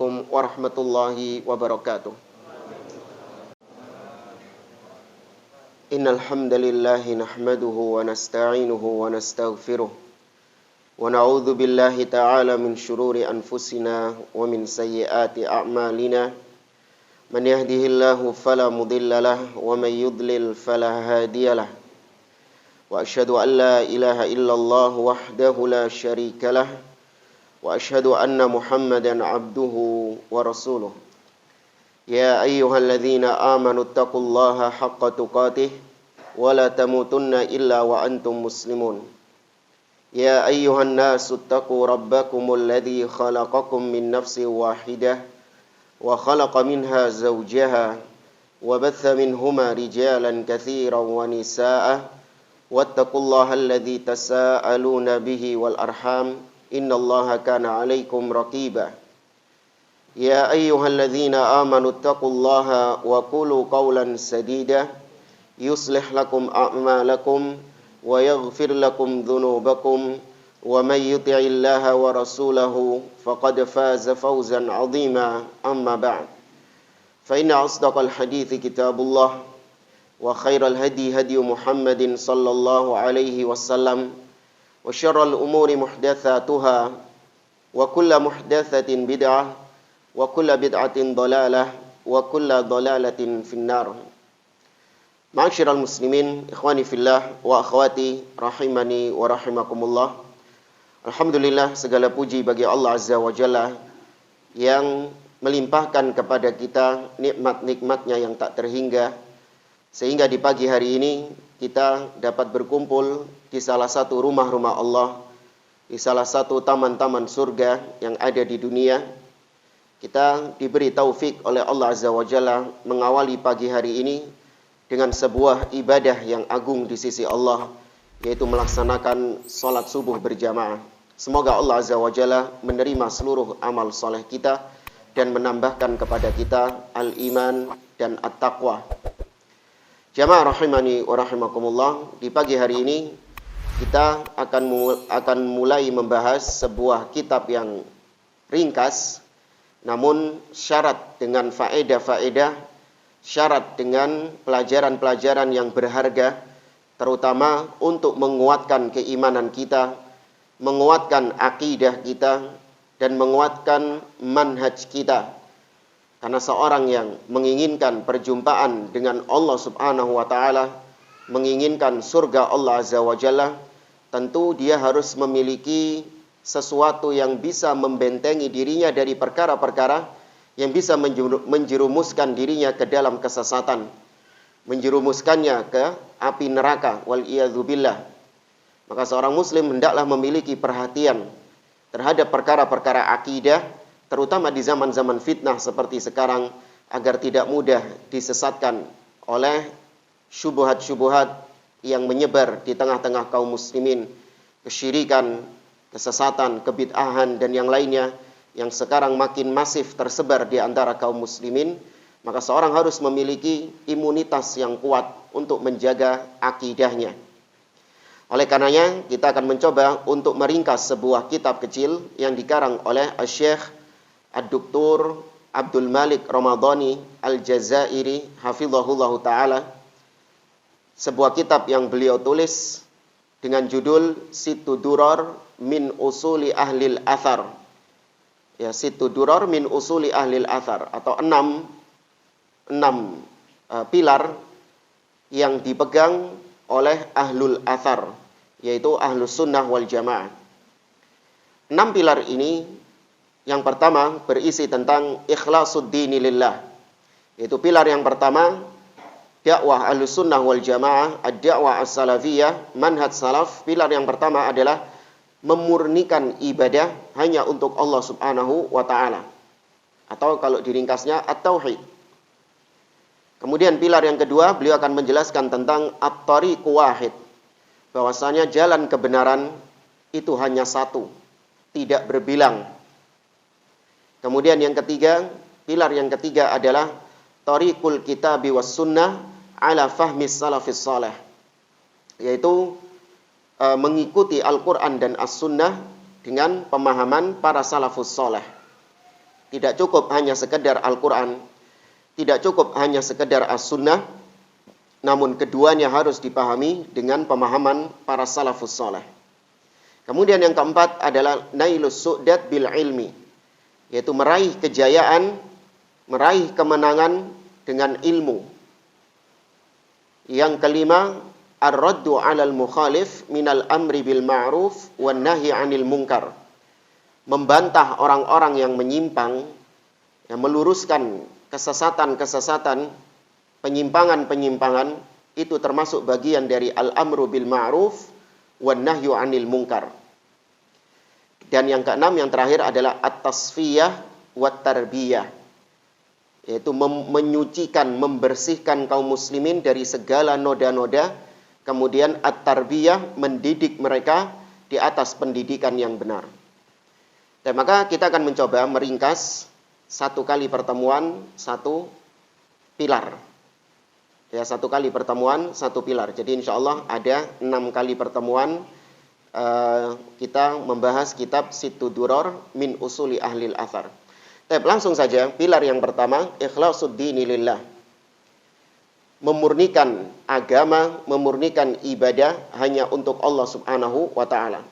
Assalamualaikum warahmatullahi wabarakatuh. Innal hamdalillah nahmaduhu wa nasta'inuhu wa nastaghfiruh wa na'udzu billahi ta'ala min shururi anfusina wa min sayyiati a'malina. Man yahdihillahu fala mudilla lahu wa man yudlil fala hadiyalah. Wa asyhadu an la ilaha illallah wahdahu la syarika lah wa asyhadu anna Muhammadan abduhu wa rasuluh. Ya ayyuhalladzina amanu taqullaha haqqa tuqatih wa la tamutunna illa wa antum muslimun. Ya ayyuhan nasu taqu rabbakumul ladzi khalaqakum min nafsin wahidah wa khalaqa minha zawjaha wa batha minhuma rijalan katsiran wa nisaa'a wattaqullaha alladzi tasaaluna bihi wal arham innallaha kana 'alaikum raqiba. Ya ayyuhalladzina amanu taqullaha wa qulu qawlan sadida yuslih lakum a'malakum wa yaghfir lakum dhunubakum wa may yuti'illaha wa rasulahu faqad faza fawzan 'azima amma ba'd. Fa inna asdaqal hadithi kitabullah wa khairal hadi hadi Muhammadin sallallahu alaihi wasallam wa syarral umuri muhdatsatuha wa kullu muhdatsatin bid'ah wa kullu bid'atin dhalalah wa kullu dhalalatin finnar. Ma'asyiral muslimin, ikhwani fillah wa akhwati rahimani wa rahimakumullah. Alhamdulillah, segala puji bagi Allah Azza wa Jalla yang melimpahkan kepada kita nikmat-nikmatnya yang tak terhingga, sehingga di pagi hari ini kita dapat berkumpul di salah satu rumah-rumah Allah, di salah satu taman-taman surga yang ada di dunia. Kita diberi taufik oleh Allah Azza wa Jalla mengawali pagi hari ini dengan sebuah ibadah yang agung di sisi Allah, yaitu melaksanakan salat subuh berjamaah. Semoga Allah Azza wa Jalla menerima seluruh amal soleh kita dan menambahkan kepada kita al-iman dan at-taqwa. Jamaah rahimani wa rahimakumullah, di pagi hari ini kita akan mulai membahas sebuah kitab yang ringkas, namun syarat dengan faedah-faedah, syarat dengan pelajaran-pelajaran yang berharga, terutama untuk menguatkan keimanan kita, menguatkan akidah kita, dan menguatkan manhaj kita. Karena seorang yang menginginkan perjumpaan dengan Allah Subhanahu wa Ta'ala, menginginkan surga Allah Azza wa Jalla, tentu dia harus memiliki sesuatu yang bisa membentengi dirinya dari perkara-perkara yang bisa menjerumuskan dirinya ke dalam kesesatan, menjerumuskannya ke api neraka, wal-iyadzubillah. Maka seorang muslim hendaklah memiliki perhatian terhadap perkara-perkara akidah, terutama di zaman-zaman fitnah seperti sekarang, agar tidak mudah disesatkan oleh syubhat-syubhat yang menyebar di tengah-tengah kaum muslimin, kesyirikan, kesesatan, kebid'ahan, dan yang lainnya yang sekarang makin masif tersebar di antara kaum muslimin. Maka seorang harus memiliki imunitas yang kuat untuk menjaga akidahnya. Oleh karenanya, kita akan mencoba untuk meringkas sebuah kitab kecil yang dikarang oleh Syekh Ad-Doktor Abdul Malik Ramadhani Al-Jazairi hafizahullahu ta'ala. Sebuah kitab yang beliau tulis dengan judul Sittu Durar min Usuli Ahlil Athar. Ya, Sittu Durar min Usuli Ahlil Athar, atau enam pilar yang dipegang oleh Ahlul Athar, yaitu Ahlus Sunnah wal Jamaah. 6 pilar ini, yang pertama berisi tentang ikhlasuddini lillah, yaitu pilar yang pertama dakwah Ahlus Sunnah wal Jamaah, ad-da'wah as-salafiyah, manhaj salaf. Pilar yang pertama adalah memurnikan ibadah hanya untuk Allah Subhanahu wa Ta'ala, atau kalau diringkasnya at-tauhid. Kemudian pilar yang kedua, beliau akan menjelaskan tentang at-tariq wahid, bahwasanya jalan kebenaran itu hanya satu, tidak berbilang. Kemudian yang ketiga, pilar yang ketiga adalah tariqul kitabi was sunnah ala fahmis salafis salih, yaitu mengikuti Al-Quran dan As-Sunnah dengan pemahaman para salafus salih. Tidak cukup hanya sekedar Al-Quran, tidak cukup hanya sekedar As-Sunnah, namun keduanya harus dipahami dengan pemahaman para salafus saleh. Kemudian yang keempat adalah nailus su'dat bil ilmi, yaitu meraih kejayaan, meraih kemenangan dengan ilmu. Yang kelima, ar-raddu 'alal mukhalif minal amri bil ma'ruf wan nahyi 'anil munkar. Membantah orang-orang yang menyimpang, yang meluruskan kesesatan-kesesatan, penyimpangan-penyimpangan, itu termasuk bagian dari al-amru bil ma'ruf wan nahyu 'anil munkar. Dan yang keenam, yang terakhir adalah at-tasfiyah wat tarbiyah, yaitu menyucikan, membersihkan kaum muslimin dari segala noda-noda, kemudian at-tarbiyah, mendidik mereka di atas pendidikan yang benar. Dan maka kita akan mencoba meringkas satu kali pertemuan, satu pilar. Ya, satu kali pertemuan, satu pilar. Jadi insya Allah ada 6 kali pertemuan kita membahas kitab Sittud Duror min Usuli Ahlil Athar. Tapi langsung saja, pilar yang pertama, ikhlasuddini lillah. Memurnikan agama, memurnikan ibadah hanya untuk Allah Subhanahu wa ta'ala.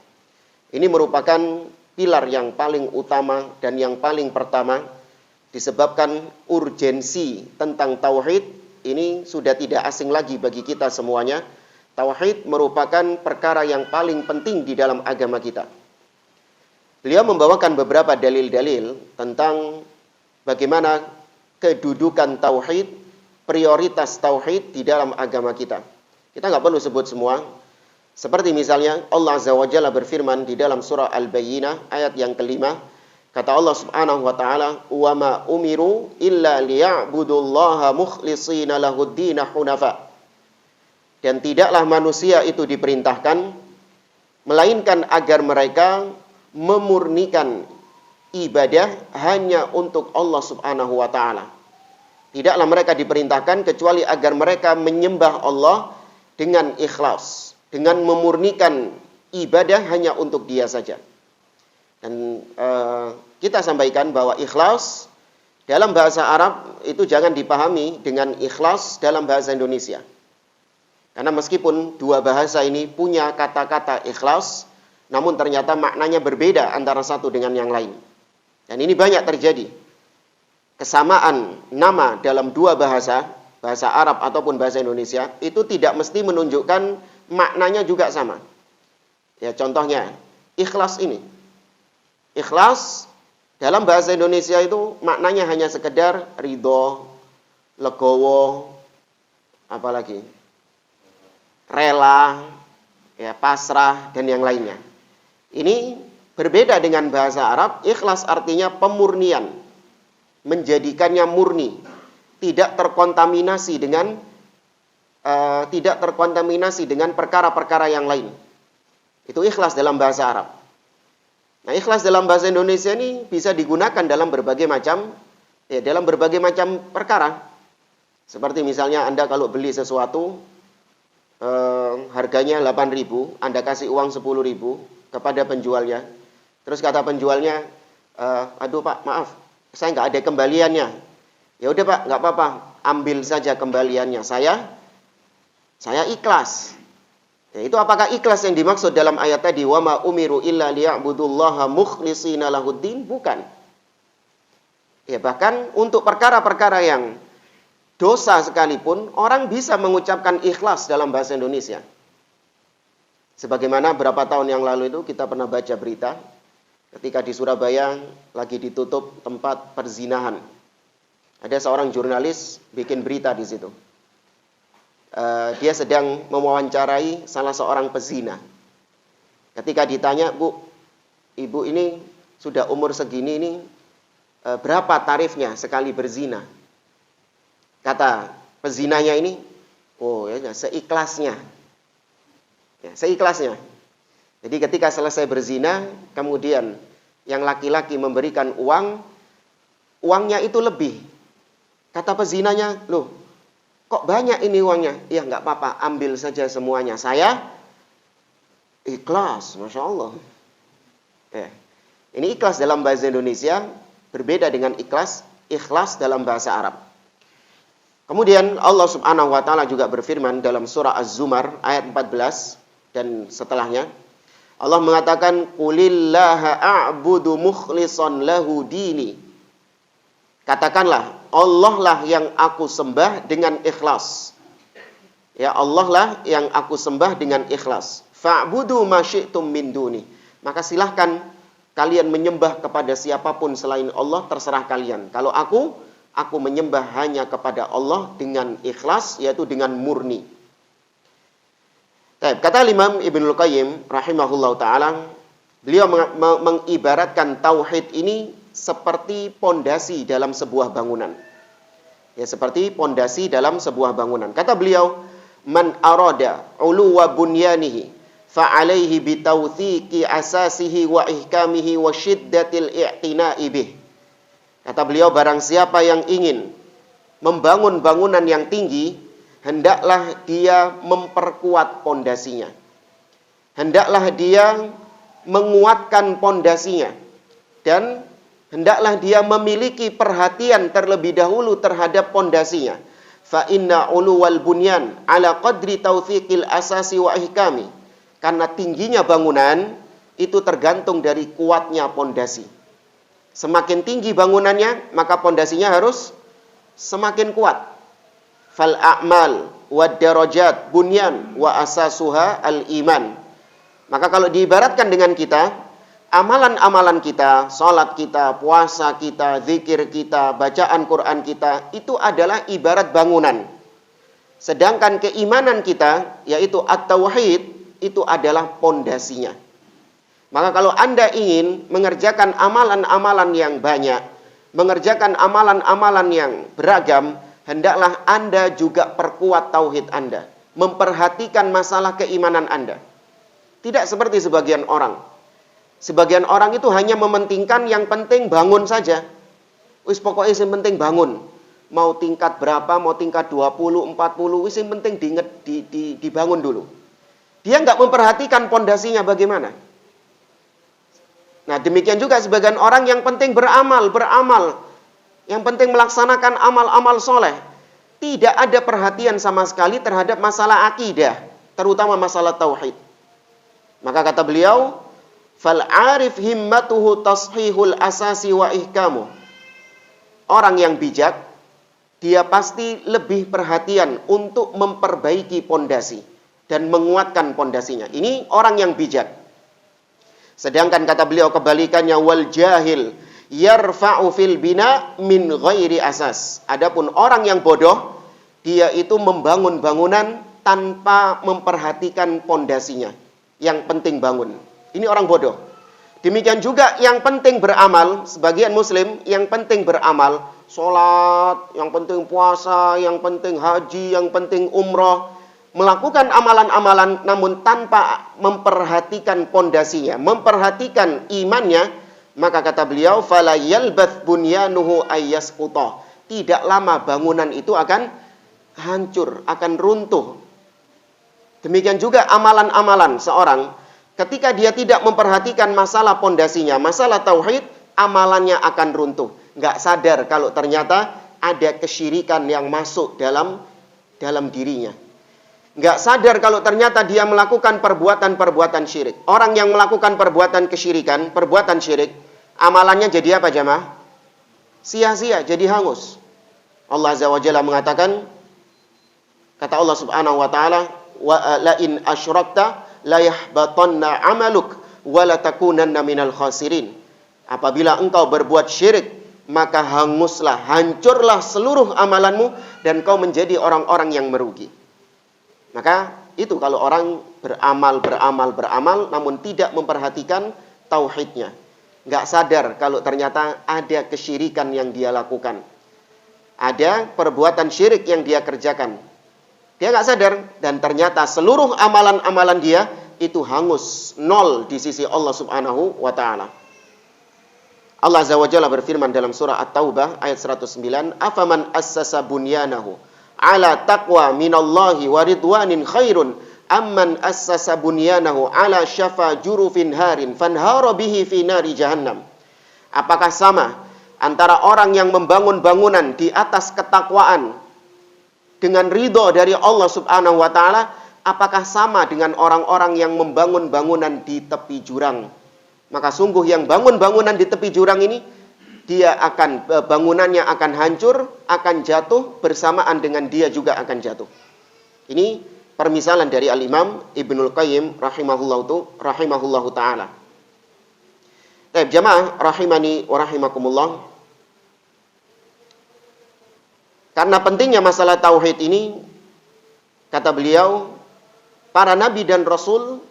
Ini merupakan pilar yang paling utama dan yang paling pertama, disebabkan urgensi tentang tauhid ini sudah tidak asing lagi bagi kita semuanya. Tauhid merupakan perkara yang paling penting di dalam agama kita. Beliau membawakan beberapa dalil-dalil tentang bagaimana kedudukan tauhid, prioritas tauhid di dalam agama kita. Kita nggak perlu sebut semua. Seperti misalnya Allah Azza wa Jalla berfirman di dalam surah Al-Bayyinah ayat yang kelima. Kata Allah Subhanahu wa ta'ala, "Wa ma umiru illa liya'budullaha mukhlishina lahuddina hunafa." Dan tidaklah manusia itu diperintahkan melainkan agar mereka memurnikan ibadah hanya untuk Allah Subhanahu wa ta'ala. Tidaklah mereka diperintahkan kecuali agar mereka menyembah Allah dengan ikhlas, dengan memurnikan ibadah hanya untuk Dia saja. Dan kita sampaikan bahwa ikhlas dalam bahasa Arab itu jangan dipahami dengan ikhlas dalam bahasa Indonesia. Karena meskipun dua bahasa ini punya kata-kata ikhlas, namun ternyata maknanya berbeda antara satu dengan yang lain. Dan ini banyak terjadi. Kesamaan nama dalam dua bahasa, bahasa Arab ataupun bahasa Indonesia, itu tidak mesti menunjukkan maknanya juga sama. Ya, contohnya, ikhlas ini. Ikhlas dalam bahasa Indonesia itu maknanya hanya sekedar ridho, legowo, apalagi rela, ya, pasrah, dan yang lainnya. Ini berbeda dengan bahasa Arab. Ikhlas artinya pemurnian, menjadikannya murni, tidak terkontaminasi dengan perkara-perkara yang lain. Itu ikhlas dalam bahasa Arab. Nah, ikhlas dalam bahasa Indonesia ini bisa digunakan dalam berbagai macam perkara. Seperti misalnya Anda kalau beli sesuatu harganya 8.000, Anda kasih uang 10.000 kepada penjualnya. Terus kata penjualnya, aduh Pak, maaf, saya nggak ada kembaliannya. Ya udah Pak, nggak apa-apa, ambil saja kembaliannya. Saya ikhlas. Ya, itu apakah ikhlas yang dimaksud dalam ayat tadi? Wa ma umiru illa liya'budullaha mukhlishina lahuddin? Bukan. Ya, bahkan untuk perkara-perkara yang dosa sekalipun, orang bisa mengucapkan ikhlas dalam bahasa Indonesia. Sebagaimana berapa tahun yang lalu itu kita pernah baca berita ketika di Surabaya lagi ditutup tempat perzinahan. Ada seorang jurnalis bikin berita di situ. Dia sedang mewawancarai salah seorang pezina. Ketika ditanya, Bu, ibu ini sudah umur segini ini, berapa tarifnya sekali berzina? Kata pezinanya ini, oh ya, seikhlasnya. Ya, seikhlasnya. Jadi ketika selesai berzina, kemudian yang laki-laki memberikan uangnya itu lebih. Kata pezinanya, loh, kok banyak ini uangnya? Ya nggak apa-apa, ambil saja semuanya. Saya ikhlas, Masya Allah. Ya. Ini ikhlas dalam bahasa Indonesia Berbeda dengan ikhlas dalam bahasa Arab. Kemudian Allah Subhanahu wa taala juga berfirman dalam surah Az-Zumar ayat 14 dan setelahnya. Allah mengatakan, "Qulillaha a'budu mukhlishan lahu dini." Katakanlah, Allah lah yang aku sembah dengan ikhlas. Ya, Allah lah yang aku sembah dengan ikhlas. Fa'budu ma syi'tum min duni. Maka silahkan kalian menyembah kepada siapapun selain Allah, terserah kalian. Kalau aku menyembah hanya kepada Allah dengan ikhlas, yaitu dengan murni. Kata Imam Ibnul Qayyim rahimahullah ta'ala, beliau mengibaratkan tauhid ini seperti pondasi dalam sebuah bangunan. Ya, seperti pondasi dalam sebuah bangunan. Kata beliau, man arada uluwa bunyanihi fa'alaihi bitawthiqi asasihi wa ihkamihi wa syiddatil i'tina'i bih. Kata beliau, barang siapa yang ingin membangun bangunan yang tinggi, hendaklah dia memperkuat pondasinya. Hendaklah dia menguatkan pondasinya. Dan hendaklah dia memiliki perhatian terlebih dahulu terhadap pondasinya. Fa inna uluwal bunyan ala qadri tawthiqil asasi wa ihkami. Karena tingginya bangunan itu tergantung dari kuatnya pondasi. Semakin tinggi bangunannya, maka pondasinya harus semakin kuat. Fal a'mal wad darajat bunyan wa asasuha al iman. Maka kalau diibaratkan dengan kita, amalan-amalan kita, salat kita, puasa kita, zikir kita, bacaan Quran kita, itu adalah ibarat bangunan. Sedangkan keimanan kita, yaitu at-tauhid, itu adalah pondasinya. Maka kalau Anda ingin mengerjakan amalan-amalan yang banyak, mengerjakan amalan-amalan yang beragam, hendaklah Anda juga perkuat tauhid Anda. Memperhatikan masalah keimanan Anda. Tidak seperti sebagian orang. Sebagian orang itu hanya mementingkan yang penting bangun saja. Wis pokoknya yang penting bangun. Mau tingkat berapa, mau tingkat 20, 40, wis yang penting dibangun dulu. Dia nggak memperhatikan pondasinya bagaimana. Nah, demikian juga sebagian orang yang penting beramal. Yang penting melaksanakan amal-amal soleh. Tidak ada perhatian sama sekali terhadap masalah akidah. Terutama masalah tauhid. Maka kata beliau, fal-arif himmatuhu tashihul asasi wa ihkamu. Orang yang bijak, dia pasti lebih perhatian untuk memperbaiki pondasi dan menguatkan pondasinya. Ini orang yang bijak. Sedangkan kata beliau kebalikannya, wal jahil yarfa'u fil bina min ghairi asas. Adapun orang yang bodoh, dia itu membangun bangunan tanpa memperhatikan pondasinya. Yang penting bangun. Ini orang bodoh. Demikian juga yang penting beramal, sebagian muslim yang penting beramal, sholat, yang penting puasa, yang penting haji, yang penting umroh, melakukan amalan-amalan namun tanpa memperhatikan pondasinya, memperhatikan imannya, maka kata beliau, fala yalbath bunyanuhu ayyasquta. Tidak lama bangunan itu akan hancur, akan runtuh. Demikian juga amalan-amalan seorang, ketika dia tidak memperhatikan masalah pondasinya, masalah tauhid, amalannya akan runtuh. Nggak sadar kalau ternyata ada kesyirikan yang masuk dalam dirinya. Nggak sadar kalau ternyata dia melakukan perbuatan-perbuatan syirik. Orang yang melakukan perbuatan kesyirikan, perbuatan syirik, amalannya jadi apa jamaah? Sia-sia, jadi hangus. Allah Azza wa Jalla mengatakan, kata Allah Subhanahu wa taala, wa la in asyrakta la yahbatanna amaluk wa la takunanna minal khasirin. Apabila engkau berbuat syirik, maka hanguslah, hancurlah seluruh amalanmu dan kau menjadi orang-orang yang merugi. Maka itu kalau orang beramal namun tidak memperhatikan tauhidnya. Nggak sadar kalau ternyata ada kesyirikan yang dia lakukan. Ada perbuatan syirik yang dia kerjakan. Dia nggak sadar dan ternyata seluruh amalan-amalan dia itu hangus, nol di sisi Allah Subhanahu wa taala. Allah Azza wa Jalla berfirman dalam surah At-Taubah ayat 109, "Afaman assasa bunyanahu ala taqwa minallahi wa ridwanin khairun amman assasa bunyanahu ala syafa jurufin harin fanhara bihi fi nari jahannam." Apakah sama antara orang yang membangun bangunan di atas ketakwaan dengan ridho dari Allah Subhanahu wa taala, apakah sama dengan orang-orang yang membangun bangunan di tepi jurang? Maka sungguh yang bangun bangunan di tepi jurang ini, bangunannya akan hancur, akan jatuh, bersamaan dengan dia juga akan jatuh. Ini permisalan dari Al-Imam Ibnul Qayyim rahimahullahu ta'ala. Jamaah rahimani wa rahimakumullah. Karena pentingnya masalah tauhid ini, kata beliau, para nabi dan rasul,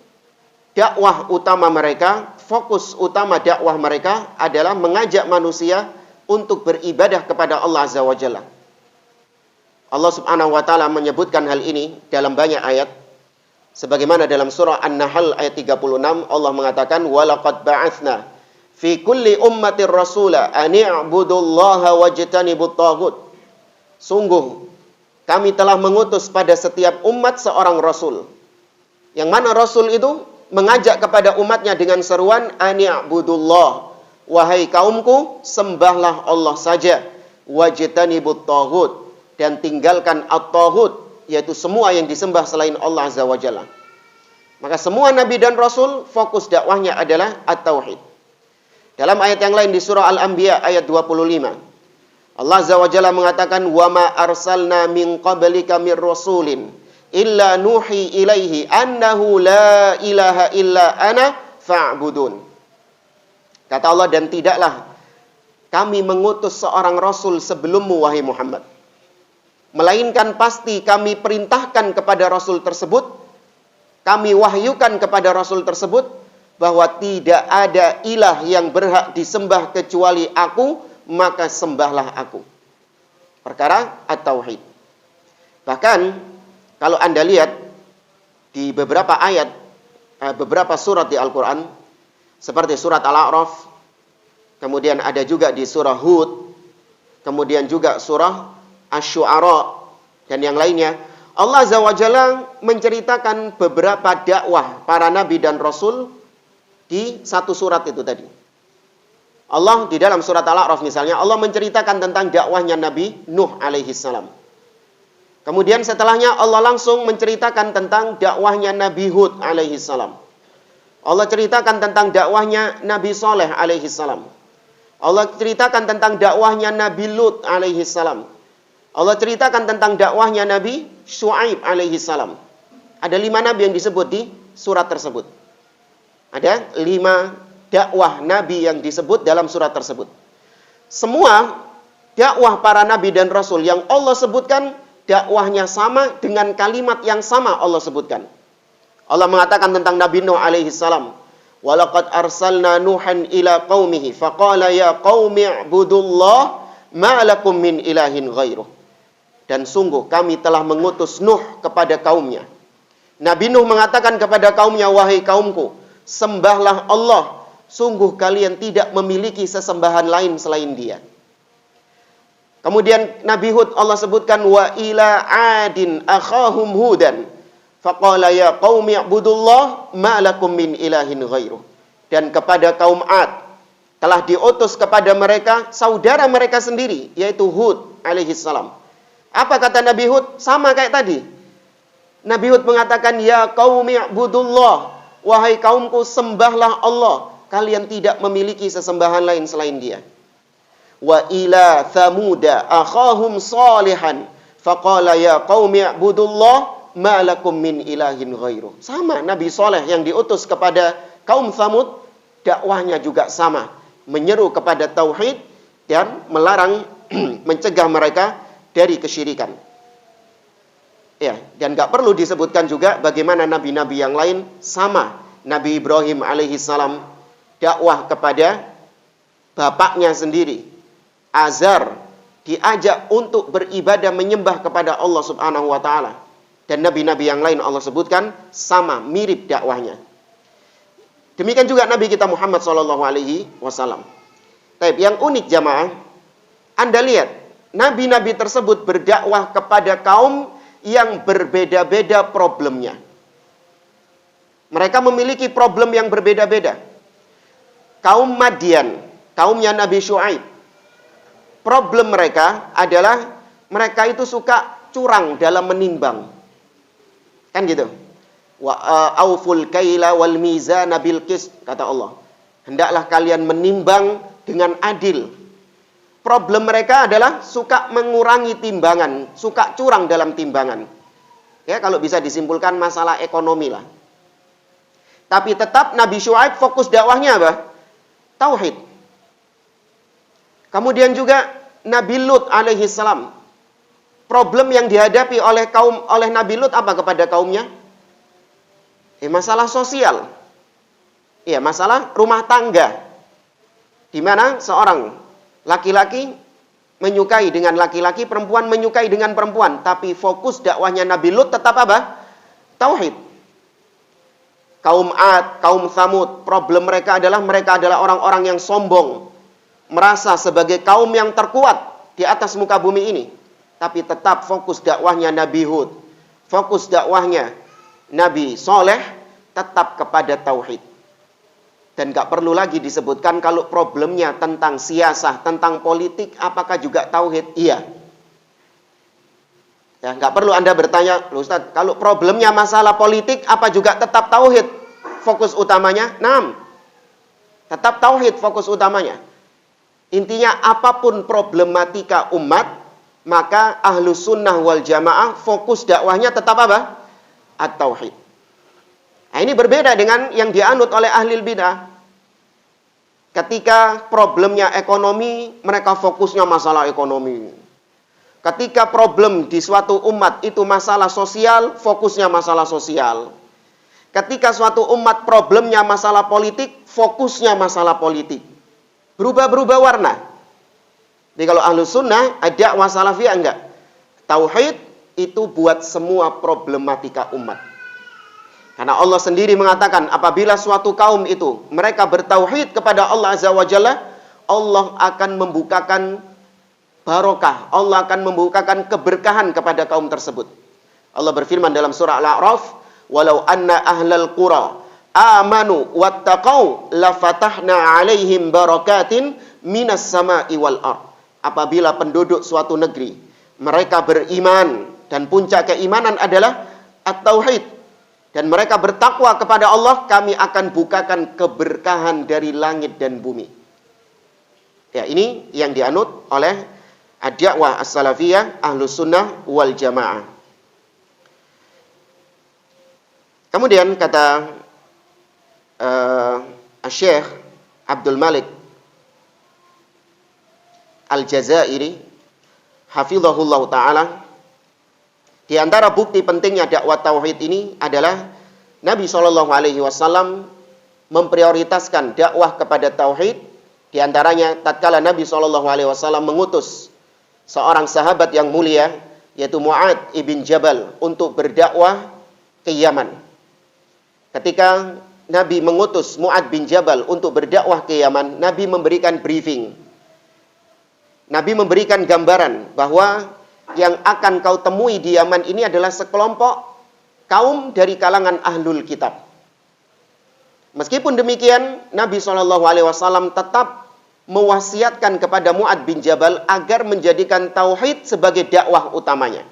dakwah utama mereka, fokus utama dakwah mereka adalah mengajak manusia untuk beribadah kepada Allah Azza wa Jalla. Allah Subhanahu wa taala menyebutkan hal ini dalam banyak ayat. Sebagaimana dalam surah An-Nahl ayat 36, Allah mengatakan, "Walaqad ba'atsna fi kulli ummatir rasula an i'budullaha wajtanibut taghut." Sungguh, kami telah mengutus pada setiap umat seorang rasul. Yang mana rasul itu mengajak kepada umatnya dengan seruan, "Ani'budullah." Wahai kaumku, sembahlah Allah saja. Wajtanibut taghut. Dan tinggalkan at-taghut, yaitu semua yang disembah selain Allah Azza wa Jalla. Maka semua nabi dan rasul, fokus dakwahnya adalah at-tauhid. Dalam ayat yang lain di surah Al-Anbiya ayat 25. Allah Azza wa Jalla mengatakan, "Wa ma arsalna min qablika mir rasulin illa nuhi ilaihi annahu la ilaha illa ana fa'budun." Kata Allah, dan tidaklah kami mengutus seorang rasul sebelummu wahai Muhammad, melainkan pasti kami perintahkan kepada rasul tersebut, kami wahyukan kepada rasul tersebut bahwa tidak ada ilah yang berhak disembah kecuali aku, maka sembahlah aku. Perkara at-tauhid. Bahkan kalau Anda lihat di beberapa ayat, beberapa surat di Al-Quran, seperti surat Al-A'raf, kemudian ada juga di surah Hud, kemudian juga surah Asy-Syu'ara, dan yang lainnya, Allah Azza wa Jalla menceritakan beberapa dakwah para nabi dan rasul di satu surat itu tadi. Allah di dalam surat Al-A'raf misalnya, Allah menceritakan tentang dakwahnya Nabi Nuh alaihi salam. Kemudian setelahnya Allah langsung menceritakan tentang dakwahnya Nabi Hud alaihi salam. Allah ceritakan tentang dakwahnya Nabi Saleh alaihi salam. Allah ceritakan tentang dakwahnya Nabi Lut alaihi salam. Allah ceritakan tentang dakwahnya Nabi Syu'aib alaihi salam. Ada 5 nabi yang disebut di surat tersebut. Ada 5 dakwah nabi yang disebut dalam surat tersebut. Semua dakwah para nabi dan rasul yang Allah sebutkan, dakwahnya sama dengan kalimat yang sama Allah sebutkan. Allah mengatakan tentang Nabi Nuh alaihi salam, "Walaqad arsalna Nuhan ila qaumihi faqala ya qaumi i'budullah ma lakum min ilahin ghairuh." Dan sungguh kami telah mengutus Nuh kepada kaumnya. Nabi Nuh mengatakan kepada kaumnya, "Wahai kaumku, sembahlah Allah. Sungguh kalian tidak memiliki sesembahan lain selain Dia." Kemudian Nabi Hud Allah sebutkan, "Wa ila adin akhahum hudan faqala ya qaumi i'budullah ma lakum min ilahin ghairuh." Dan kepada kaum Ad telah diutus kepada mereka saudara mereka sendiri, yaitu Hud alaihi salam. Apa kata Nabi Hud? Sama kayak tadi. Nabi Hud mengatakan, "Ya qaumi i'budullah." Wahai kaumku, sembahlah Allah. Kalian tidak memiliki sesembahan lain selain Dia. Wa ila thamuda akhahum salihan faqala ya qaumi i'budullah ma lakum min ilahin ghairuh. Sama, Nabi Saleh yang diutus kepada kaum Thamud, dakwahnya juga sama, menyeru kepada tauhid dan melarang mencegah mereka dari kesyirikan. Ya, dan enggak perlu disebutkan juga bagaimana nabi-nabi yang lain sama. Nabi Ibrahim alaihi salam dakwah kepada bapaknya sendiri, Azar, diajak untuk beribadah menyembah kepada Allah Subhanahu wa taala. Dan nabi-nabi yang lain Allah sebutkan sama, mirip dakwahnya. Demikian juga Nabi kita Muhammad sallallahu alaihi wasallam. Tapi yang unik jamaah, Anda lihat, nabi-nabi tersebut berdakwah kepada kaum yang berbeda-beda problemnya. Mereka memiliki problem yang berbeda-beda. Kaum Madian, kaumnya Nabi Syu'aib, problem mereka adalah mereka itu suka curang dalam menimbang. Kan gitu. Wa auful kaila wal mizana bil qist, kata Allah. Hendaklah kalian menimbang dengan adil. Problem mereka adalah suka mengurangi timbangan, suka curang dalam timbangan. Ya, kalau bisa disimpulkan masalah ekonomi lah. Tapi tetap Nabi Syuaib fokus dakwahnya apa? Tauhid. Kemudian juga Nabi Lut alaihi salam. Problem yang dihadapi oleh Nabi Lut apa kepada kaumnya? Masalah sosial. Ya, masalah rumah tangga. Di mana seorang laki-laki menyukai dengan laki-laki, perempuan menyukai dengan perempuan. Tapi fokus dakwahnya Nabi Lut tetap apa? Tauhid. Kaum Ad, kaum Tsamud, problem mereka adalah orang-orang yang sombong. Merasa sebagai kaum yang terkuat di atas muka bumi ini. Tapi tetap fokus dakwahnya Nabi Hud. Fokus dakwahnya Nabi Soleh tetap kepada tauhid. Dan gak perlu lagi disebutkan kalau problemnya tentang siasah, tentang politik, apakah juga tauhid? Iya. Ya, gak perlu Anda bertanya, Ustaz, kalau problemnya masalah politik, apa juga tetap tauhid fokus utamanya? Naam. Tetap tauhid fokus utamanya. Intinya apapun problematika umat, maka Ahlus Sunnah wal Jamaah fokus dakwahnya tetap apa? At-tauhid. Nah, ini berbeda dengan yang dianut oleh Ahlul Bidah. Ketika problemnya ekonomi, mereka fokusnya masalah ekonomi. Ketika problem di suatu umat itu masalah sosial, fokusnya masalah sosial. Ketika suatu umat problemnya masalah politik, fokusnya masalah politik. Berubah-berubah warna. Jadi kalau Ahlus Sunnah, ada wasalafiyah enggak? Tauhid itu buat semua problematika umat. Karena Allah sendiri mengatakan, apabila suatu kaum itu, mereka bertauhid kepada Allah Azza wa Jalla, Allah akan membukakan barokah. Allah akan membukakan keberkahan kepada kaum tersebut. Allah berfirman dalam surah Al-A'raf, "Walau anna ahlal qura amanu wattaqau lafatahna 'alaihim barakatin minas sama'i wal ard." Apabila penduduk suatu negeri mereka beriman dan puncak keimanan adalah at-tauhid dan mereka bertakwa kepada Allah, kami akan bukakan keberkahan dari langit dan bumi. Ya, ini yang dianut oleh ad-da'wah as-salafiyah Ahlus Sunnah wal Jamaah. Kemudian kata Syekh Abdul Malik Al-Jazairi hafizahullah ta'ala, di antara bukti pentingnya dakwah tauhid ini adalah Nabi SAW memprioritaskan dakwah kepada tauhid. Di antaranya tatkala Nabi SAW mengutus seorang sahabat yang mulia, yaitu Mu'ad ibn Jabal, untuk berdakwah ke Yaman. Ketika Nabi mengutus Mu'ad bin Jabal untuk berdakwah ke Yaman, Nabi memberikan briefing. Nabi memberikan gambaran bahwa yang akan kau temui di Yaman ini adalah sekelompok kaum dari kalangan ahlul kitab. Meskipun demikian, Nabi SAW tetap mewasiatkan kepada Mu'ad bin Jabal agar menjadikan tauhid sebagai dakwah utamanya.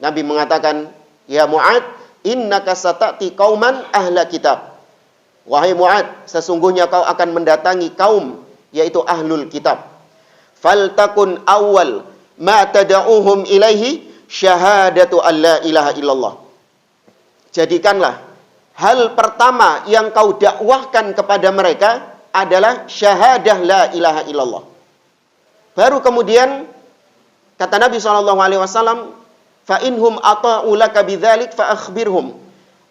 Nabi mengatakan, "Ya Mu'ad, innaka sata'ti qauman ahla kitab." Wahai Mu'ad, sesungguhnya kau akan mendatangi kaum, yaitu ahlul kitab. Faltakun awal ma tada'uhum ilaihi syahadatu an la ilaha illallah. Jadikanlah hal pertama yang kau dakwahkan kepada mereka adalah syahadah la ilaha illallah. Baru kemudian kata Nabi SAW, fa inhum ata'u laka bidzalik fa akhbirhum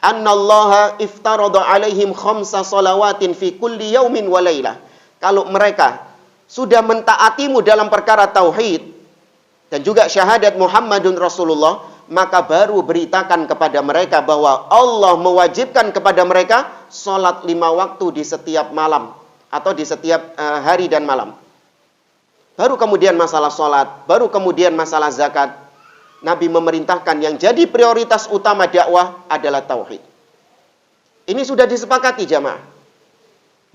anna Allah iftarada alaihim khamsa salawatin fi kulli yaumin wa lailah. Kalau mereka sudah mentaatimu dalam perkara tauhid dan juga syahadat Muhammadun Rasulullah, maka baru beritakan kepada mereka bahwa Allah mewajibkan kepada mereka sholat 5 waktu di setiap malam atau di setiap hari dan malam. Baru kemudian masalah sholat, baru kemudian masalah zakat. Nabi memerintahkan yang jadi prioritas utama dakwah adalah tauhid. Ini sudah disepakati jamaah.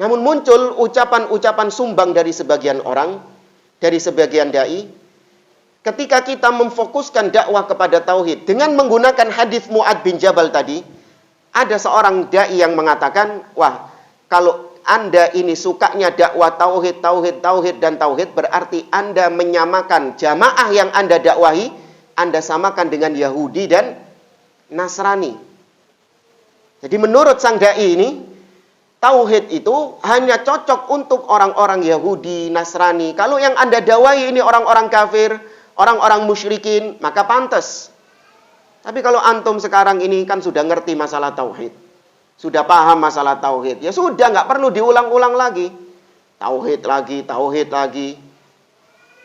Namun muncul ucapan-ucapan sumbang dari sebagian orang dari sebagian dai, ketika kita memfokuskan dakwah kepada tauhid dengan menggunakan hadis Mu'adz bin Jabal tadi, ada seorang dai yang mengatakan, wah, kalau Anda ini sukanya dakwah tauhid, dan tauhid, berarti Anda menyamakan jamaah yang Anda dakwahi, Anda samakan dengan Yahudi dan Nasrani. Jadi menurut sang dai ini, tauhid itu hanya cocok untuk orang-orang Yahudi, Nasrani. Kalau yang Anda dakwahi ini orang-orang kafir, orang-orang musyrikin, maka pantas. Tapi kalau antum sekarang ini kan sudah ngerti masalah tauhid, sudah paham masalah tauhid, ya sudah, nggak perlu diulang-ulang lagi. Tauhid lagi.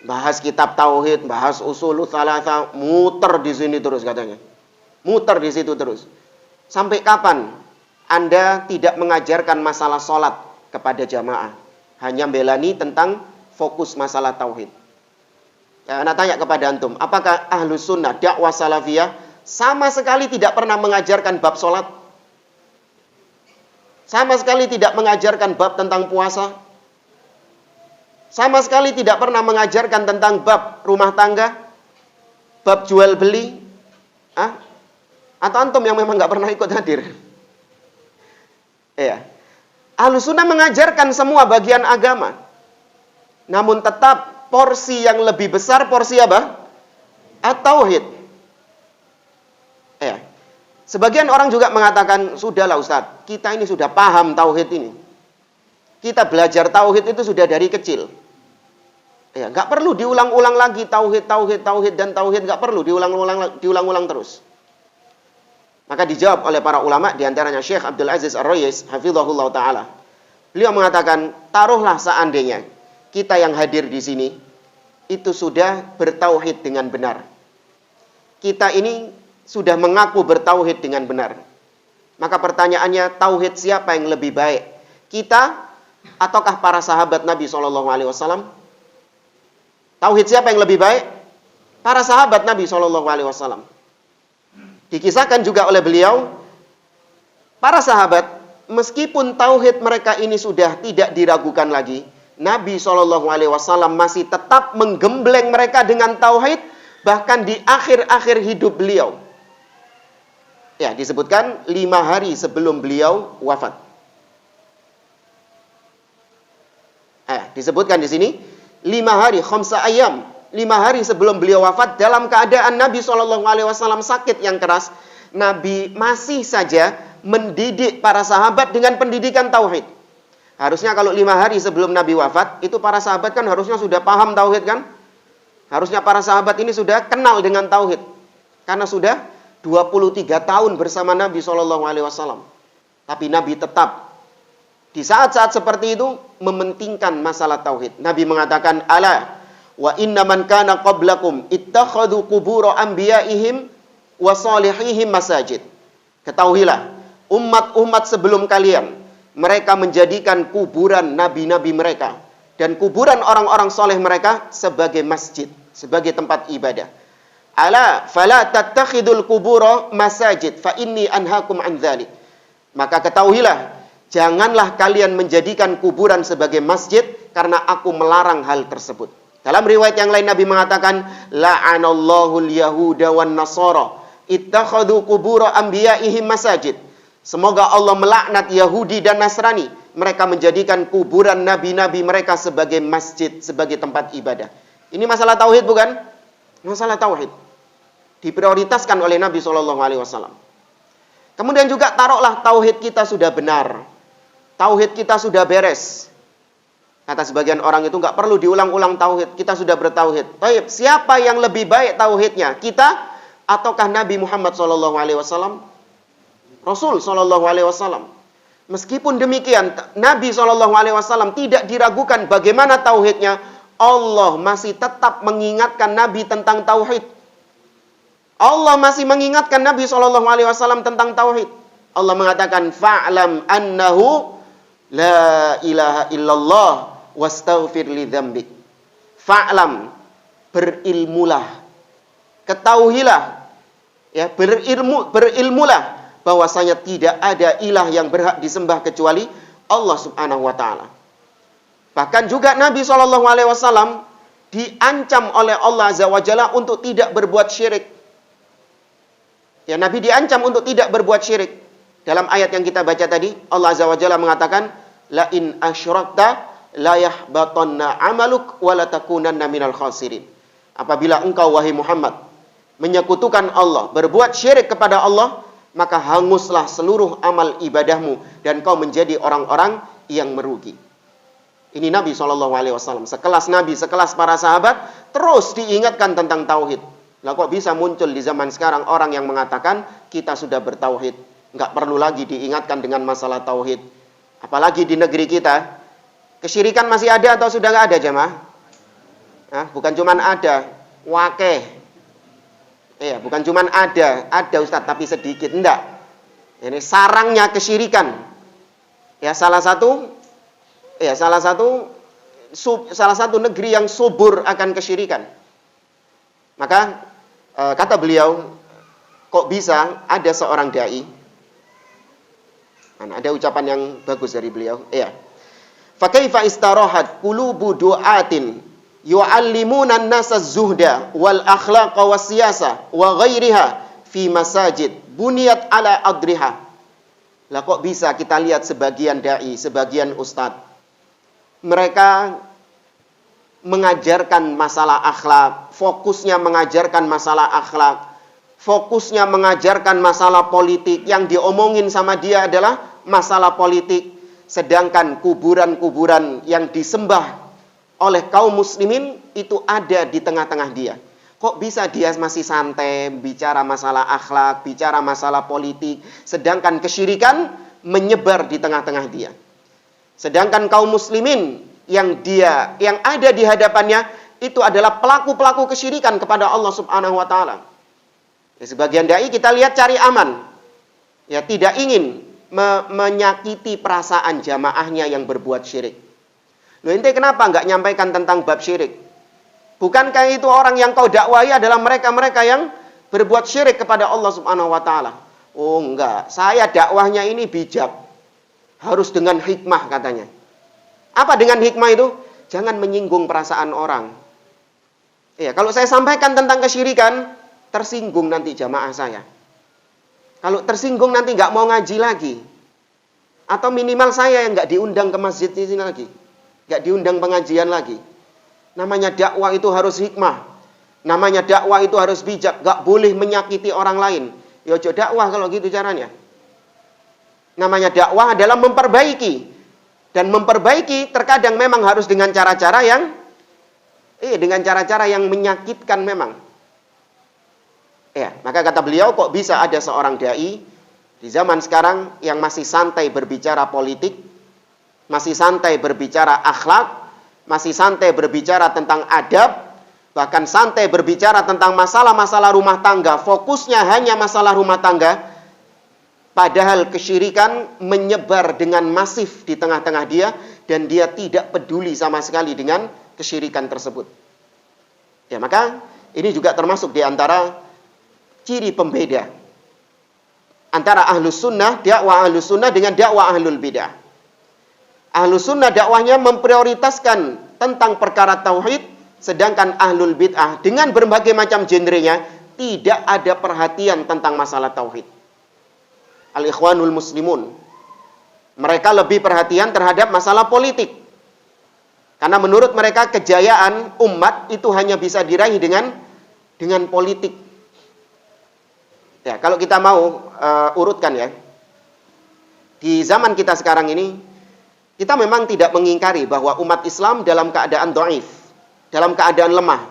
Bahas kitab tauhid, bahas usulul tsalatsa, muter di sini terus katanya. Muter di situ terus. Sampai kapan Anda tidak mengajarkan masalah sholat kepada jamaah? Hanya belani tentang fokus masalah tauhid. Ya, anak tanya kepada antum, apakah Ahlus Sunnah, dakwah salafiyah sama sekali tidak pernah mengajarkan bab sholat? Sama sekali tidak mengajarkan bab tentang puasa? Sama sekali tidak pernah mengajarkan tentang bab rumah tangga? Bab jual beli? Atau antum yang memang nggak pernah ikut hadir? Ya. Ahlus Sunnah mengajarkan semua bagian agama. Namun tetap porsi yang lebih besar, porsi apa? At-tauhid. Ya. Sebagian orang juga mengatakan, sudahlah Ustaz, kita ini sudah paham tauhid ini. Kita belajar tauhid itu sudah dari kecil. Ya, nggak perlu diulang-ulang lagi tauhid, dan tauhid, nggak perlu diulang-ulang terus. Maka dijawab oleh para ulama, diantaranya Syekh Abdul Aziz Ar-Rayis, hafizahullah ta'ala. Beliau mengatakan, taruhlah seandainya kita yang hadir di sini itu sudah bertauhid dengan benar. Kita ini sudah mengaku bertauhid dengan benar. Maka pertanyaannya, tauhid siapa yang lebih baik? Kita ataukah para sahabat Nabi SAW? Tauhid siapa yang lebih baik? Para sahabat Nabi SAW. Dikisahkan juga oleh beliau, para sahabat, meskipun tauhid mereka ini sudah tidak diragukan lagi, Nabi SAW masih tetap menggembleng mereka dengan tauhid, bahkan di akhir-akhir hidup beliau. Ya, disebutkan 5 hari sebelum beliau wafat. Disebutkan di sini 5 hari, khamsa ayam, 5 hari sebelum beliau wafat, dalam keadaan Nabi SAW sakit yang keras, Nabi masih saja mendidik para sahabat dengan pendidikan tauhid. Harusnya kalau 5 hari sebelum Nabi wafat, itu para sahabat kan harusnya sudah paham tauhid kan? Harusnya para sahabat ini sudah kenal dengan tauhid. Karena sudah 23 tahun bersama Nabi SAW. Tapi Nabi tetap di saat-saat seperti itu mementingkan masalah tauhid. Nabi mengatakan, ala wa inna man kana qablakum ittakhadhu qubur anbiya'ihim wa salihihim masajid. Ketahuilah, umat-umat sebelum kalian, mereka menjadikan kuburan nabi-nabi mereka dan kuburan orang-orang soleh mereka sebagai masjid, sebagai tempat ibadah. Ala fala tattakhidul qubura masajid fa inni anhaakum an dzalik. Maka ketahuilah, janganlah kalian menjadikan kuburan sebagai masjid, karena aku melarang hal tersebut. Dalam riwayat yang lain Nabi mengatakan, la'anallahu al-yahuda wan nasara ittakhadhu qubura anbiya'ihim masajid. Semoga Allah melaknat Yahudi dan Nasrani, mereka menjadikan kuburan nabi-nabi mereka sebagai masjid, sebagai tempat ibadah. Ini masalah tauhid bukan? Masalah tauhid. Diprioritaskan oleh Nabi SAW. Kemudian juga taruhlah tauhid kita sudah benar. Tauhid kita sudah beres. Kata sebagian orang itu nggak perlu diulang-ulang tauhid. Kita sudah bertauhid. Baik, siapa yang lebih baik tauhidnya? Kita ataukah Nabi Muhammad SAW? Rasul SAW. Meskipun demikian, Nabi SAW tidak diragukan bagaimana tauhidnya. Allah masih tetap mengingatkan Nabi tentang tauhid. Allah masih mengingatkan Nabi SAW tentang tauhid. Allah mengatakan, fa'lam annahu la ilaha illallah wastaghfir li dzambik. Fa'lam, berilmulah, ketahuilah, ya, berilmulah bahwasanya tidak ada ilah yang berhak disembah kecuali Allah Subhanahu wa taala. Bahkan juga Nabi SAW diancam oleh Allah Azza wa Jalla untuk tidak berbuat syirik. Ya, Nabi diancam untuk tidak berbuat syirik. Dalam ayat yang kita baca tadi, Allah Azza wa Jalla mengatakan, la in asyrakta la yahbatanna amaluk wa la takunanna minal khasirin. Apabila engkau wahai Muhammad menyekutukan Allah, berbuat syirik kepada Allah, maka hanguslah seluruh amal ibadahmu dan kau menjadi orang-orang yang merugi. Ini Nabi SAW, sekelas Nabi, sekelas para sahabat, terus diingatkan tentang tauhid. Lah kok bisa muncul di zaman sekarang orang yang mengatakan kita sudah bertauhid, nggak perlu lagi diingatkan dengan masalah tauhid. Apalagi di negeri kita, kesyirikan masih ada atau sudah nggak ada jemaah? Bukan cuman ada, wakeh. Iya, bukan cuman ada Ustadz tapi sedikit, enggak. Ini sarangnya kesyirikan. Ya, salah satu negeri yang subur akan kesyirikan. Maka kata beliau, kok bisa ada seorang dai? Ada ucapan yang bagus dari beliau. Iya. Fa kaifa istarahat qulubu du'atin yu'allimuna an-nasa az-zuhda wal akhlaqa was siyasa wa ghairiha fi masajid buniyat ala adriha. Lah kok bisa kita lihat sebagian dai, sebagian ustadz, mereka mengajarkan masalah akhlak, fokusnya mengajarkan masalah akhlak, fokusnya mengajarkan masalah politik, yang diomongin sama dia adalah masalah politik, sedangkan kuburan-kuburan yang disembah oleh kaum muslimin itu ada di tengah-tengah dia. Kok bisa dia masih santai bicara masalah akhlak, bicara masalah politik, sedangkan kesyirikan menyebar di tengah-tengah dia. Sedangkan kaum muslimin yang ada di hadapannya itu adalah pelaku-pelaku kesyirikan kepada Allah Subhanahu wa taala. Ya, sebagian dai kita lihat cari aman. Ya, tidak ingin menyakiti perasaan jamaahnya yang berbuat syirik. Loh, ente kenapa enggak nyampaikan tentang bab syirik? Bukankah itu orang yang kau dakwahi adalah mereka-mereka yang berbuat syirik kepada Allah Subhanahu wa taala? Oh, enggak. Saya dakwahnya ini bijak. Harus dengan hikmah katanya. Apa dengan hikmah itu? Jangan menyinggung perasaan orang. Ya, kalau saya sampaikan tentang kesyirikan, tersinggung nanti jamaah saya. Kalau tersinggung nanti nggak mau ngaji lagi. Atau minimal saya yang nggak diundang ke masjid di sini lagi. Nggak diundang pengajian lagi. Namanya dakwah itu harus hikmah. Namanya dakwah itu harus bijak. Nggak boleh menyakiti orang lain. Ya ojo dakwah kalau gitu caranya. Namanya dakwah adalah memperbaiki. Dan memperbaiki terkadang memang harus dengan cara-cara yang menyakitkan memang. Ya, maka kata beliau, kok bisa ada seorang dai di zaman sekarang yang masih santai berbicara politik, masih santai berbicara akhlak, masih santai berbicara tentang adab, bahkan santai berbicara tentang masalah-masalah rumah tangga, fokusnya hanya masalah rumah tangga. Padahal kesyirikan menyebar dengan masif di tengah-tengah dia dan dia tidak peduli sama sekali dengan kesyirikan tersebut. Ya, maka ini juga termasuk di antara ciri pembeda antara ahlus sunnah, dakwah ahlus sunnah dengan dakwah ahlul bidah. Ahlus sunnah dakwahnya memprioritaskan tentang perkara tauhid, sedangkan ahlul bid'ah dengan berbagai macam genrenya tidak ada perhatian tentang masalah tauhid. Al-Ikhwanul Muslimun, mereka lebih perhatian terhadap masalah politik. Karena menurut mereka kejayaan umat itu hanya bisa diraih dengan politik. Ya, kalau kita mau urutkan ya, di zaman kita sekarang ini, kita memang tidak mengingkari bahwa umat Islam dalam keadaan dhaif, dalam keadaan lemah.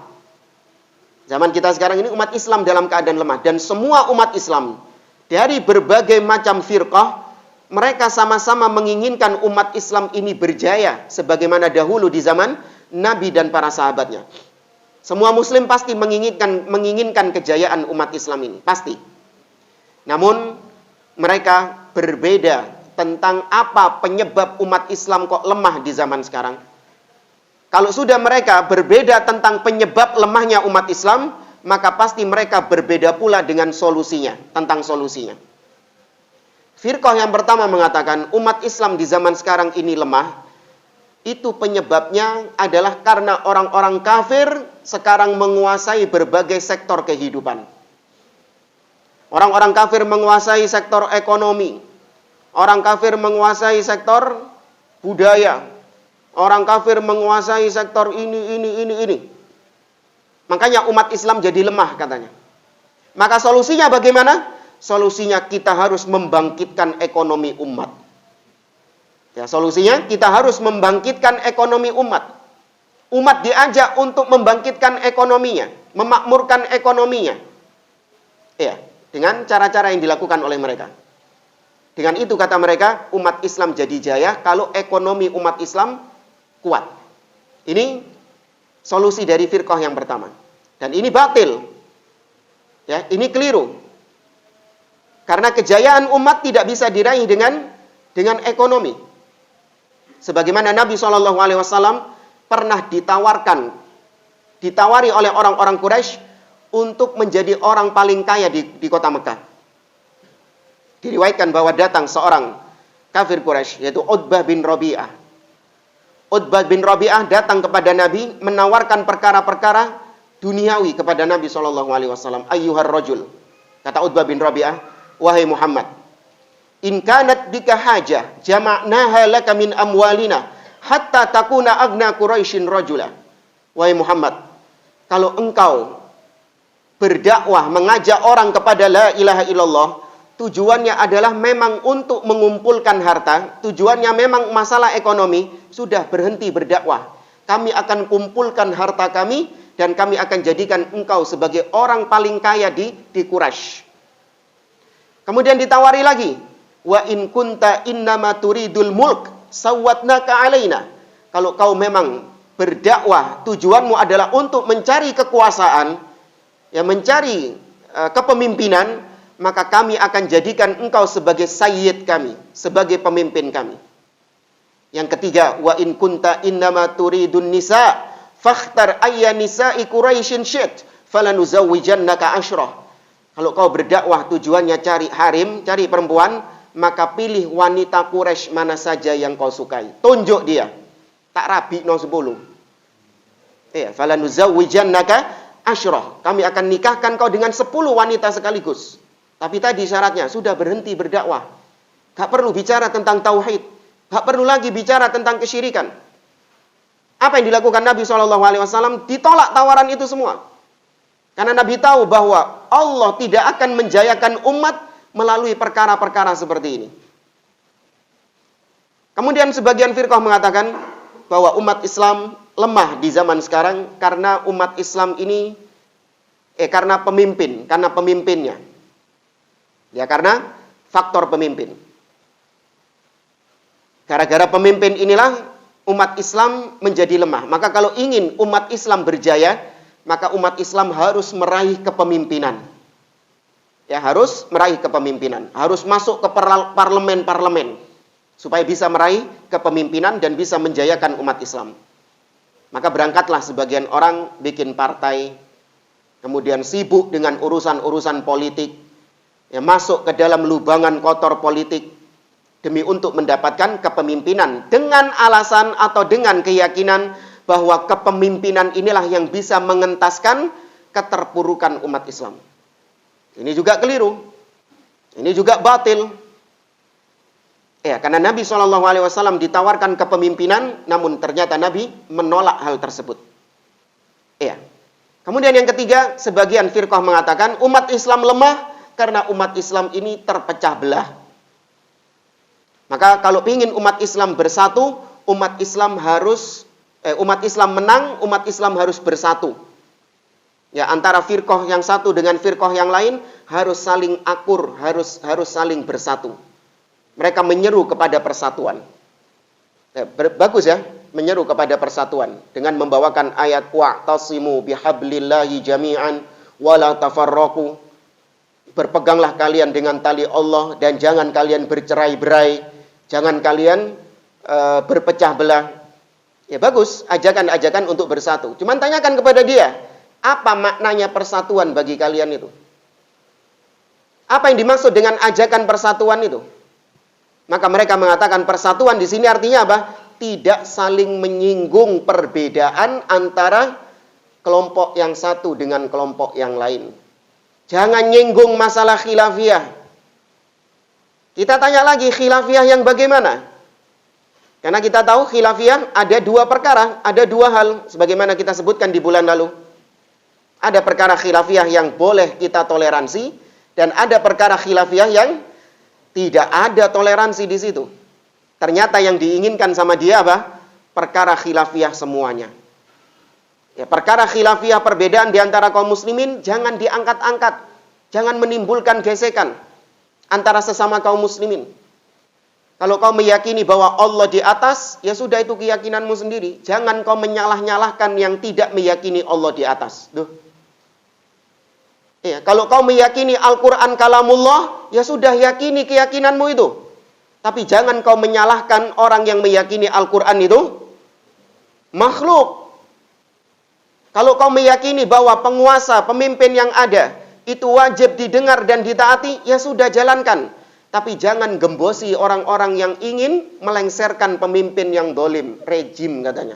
Zaman kita sekarang ini umat Islam dalam keadaan lemah. Dan semua umat Islam dari berbagai macam firqah, mereka sama-sama menginginkan umat Islam ini berjaya sebagaimana dahulu di zaman Nabi dan para sahabatnya. Semua muslim pasti menginginkan kejayaan umat Islam ini, pasti. Namun mereka berbeda tentang apa penyebab umat Islam kok lemah di zaman sekarang. Kalau sudah mereka berbeda tentang penyebab lemahnya umat Islam, maka pasti mereka berbeda pula dengan solusinya, tentang solusinya. Firqah yang pertama mengatakan umat Islam di zaman sekarang ini lemah itu penyebabnya adalah karena orang-orang kafir sekarang menguasai berbagai sektor kehidupan. Orang-orang kafir menguasai sektor ekonomi. Orang kafir menguasai sektor budaya. Orang kafir menguasai sektor ini. Makanya umat Islam jadi lemah katanya. Maka solusinya bagaimana? Solusinya kita harus membangkitkan ekonomi umat. Ya, solusinya kita harus membangkitkan ekonomi umat. Umat diajak untuk membangkitkan ekonominya, memakmurkan ekonominya. Ya, dengan cara-cara yang dilakukan oleh mereka. Dengan itu kata mereka, umat Islam jadi jaya kalau ekonomi umat Islam kuat. Ini solusi dari firqah yang pertama. Dan ini batil. Ya, ini keliru. Karena kejayaan umat tidak bisa diraih dengan ekonomi. Sebagaimana Nabi SAW pernah ditawari oleh orang-orang Quraisy untuk menjadi orang paling kaya di kota Mekah. Diriwayatkan bahwa datang seorang kafir Quraisy, yaitu Utbah bin Rabi'ah. Utbah bin Rabi'ah datang kepada Nabi menawarkan perkara-perkara duniawi kepada Nabi SAW. Ayyuhar rajul, kata Utbah bin Rabi'ah, wahai Muhammad, in kanat bika hajah jama'naha laka min amwalina hatta takuna agna Quraisyin rajula. Wahai Muhammad, kalau engkau berdakwah mengajak orang kepada la ilaha illallah, tujuannya adalah memang untuk mengumpulkan harta, tujuannya memang masalah ekonomi, sudah berhenti berdakwah. Kami akan kumpulkan harta kami dan kami akan jadikan engkau sebagai orang paling kaya di Quraisy. Kemudian ditawari lagi, wa in kunta innama turidul mulk sawwatnaka alaina. Kalau kau memang berdakwah tujuanmu adalah untuk mencari kekuasaan, ya mencari kepemimpinan, maka kami akan jadikan engkau sebagai sayyid kami, sebagai pemimpin kami. Yang ketiga, wa in kunta innama turidun nisa fakhtar ayya nisa'i Quraisyin syit falanuzawwijannaka asyrah. Kalau kau berdakwah tujuannya cari harim, cari perempuan, maka pilih wanita Quraisy mana saja yang kau sukai. Tunjuk dia. Tak rabi no 10. Ya, falanuzawwijannaka asyrah. Kami akan nikahkan kau dengan 10 wanita sekaligus. Tapi tadi syaratnya sudah berhenti berdakwah. Gak perlu bicara tentang tauhid. Gak perlu lagi bicara tentang kesyirikan. Apa yang dilakukan Nabi SAW? Ditolak tawaran itu semua. Karena Nabi tahu bahwa Allah tidak akan menjayakan umat melalui perkara-perkara seperti ini. Kemudian sebagian firqah mengatakan bahwa umat Islam lemah di zaman sekarang karena umat Islam ini karena pemimpinnya. Ya, karena faktor pemimpin. Gara-gara pemimpin inilah umat Islam menjadi lemah. Maka kalau ingin umat Islam berjaya, maka umat Islam harus meraih kepemimpinan. Ya, harus meraih kepemimpinan. Harus masuk ke parlemen-parlemen. Supaya bisa meraih kepemimpinan dan bisa menjayakan umat Islam. Maka berangkatlah sebagian orang bikin partai. Kemudian sibuk dengan urusan-urusan politik. Ya, masuk ke dalam lubangan kotor politik. Demi untuk mendapatkan kepemimpinan. Dengan alasan atau dengan keyakinan bahwa kepemimpinan inilah yang bisa mengentaskan keterpurukan umat Islam. Ini juga keliru. Ini juga batil. Ya, karena Nabi SAW ditawarkan kepemimpinan, namun ternyata Nabi menolak hal tersebut. Ya. Kemudian yang ketiga, sebagian firqah mengatakan umat Islam lemah karena umat Islam ini terpecah belah. Maka kalau ingin umat Islam bersatu, umat Islam menang, umat Islam harus bersatu. Ya, antara firqah yang satu dengan firqah yang lain harus saling akur, harus saling bersatu. Mereka menyeru kepada persatuan. Ya, bagus ya, menyeru kepada persatuan dengan membawakan ayat wa'tasimu bihablillahi jami'an wala tafarraqu. Berpeganglah kalian dengan tali Allah dan jangan kalian bercerai-berai, jangan kalian berpecah belah. Ya bagus, ajakan-ajakan untuk bersatu. Cuman tanyakan kepada dia, apa maknanya persatuan bagi kalian itu? Apa yang dimaksud dengan ajakan persatuan itu? Maka mereka mengatakan persatuan di sini artinya apa? tidak saling menyinggung perbedaan antara kelompok yang satu dengan kelompok yang lain. Jangan nyinggung masalah khilafiyah. Kita tanya lagi, khilafiyah yang bagaimana? Karena kita tahu khilafiyah ada dua perkara, ada dua hal sebagaimana kita sebutkan di bulan lalu. Ada perkara khilafiyah yang boleh kita toleransi dan ada perkara khilafiyah yang tidak ada toleransi di situ. Ternyata yang diinginkan sama dia apa? Perkara khilafiyah semuanya. Ya, perkara khilafiyah perbedaan di antara kaum muslimin jangan diangkat-angkat. Jangan menimbulkan gesekan antara sesama kaum muslimin. Kalau kau meyakini bahwa Allah di atas, ya sudah itu keyakinanmu sendiri. Jangan kau menyalah-nyalahkan yang tidak meyakini Allah di atas. Duh. Ya, kalau kau meyakini Al-Quran kalamullah, ya sudah yakini keyakinanmu itu. Tapi jangan kau menyalahkan orang yang meyakini Al-Quran itu makhluk. Kalau kau meyakini bahwa penguasa, pemimpin yang ada, itu wajib didengar dan ditaati, ya sudah jalankan. Tapi jangan gembosi orang-orang yang ingin melengsarkan pemimpin yang dolim, rejim katanya.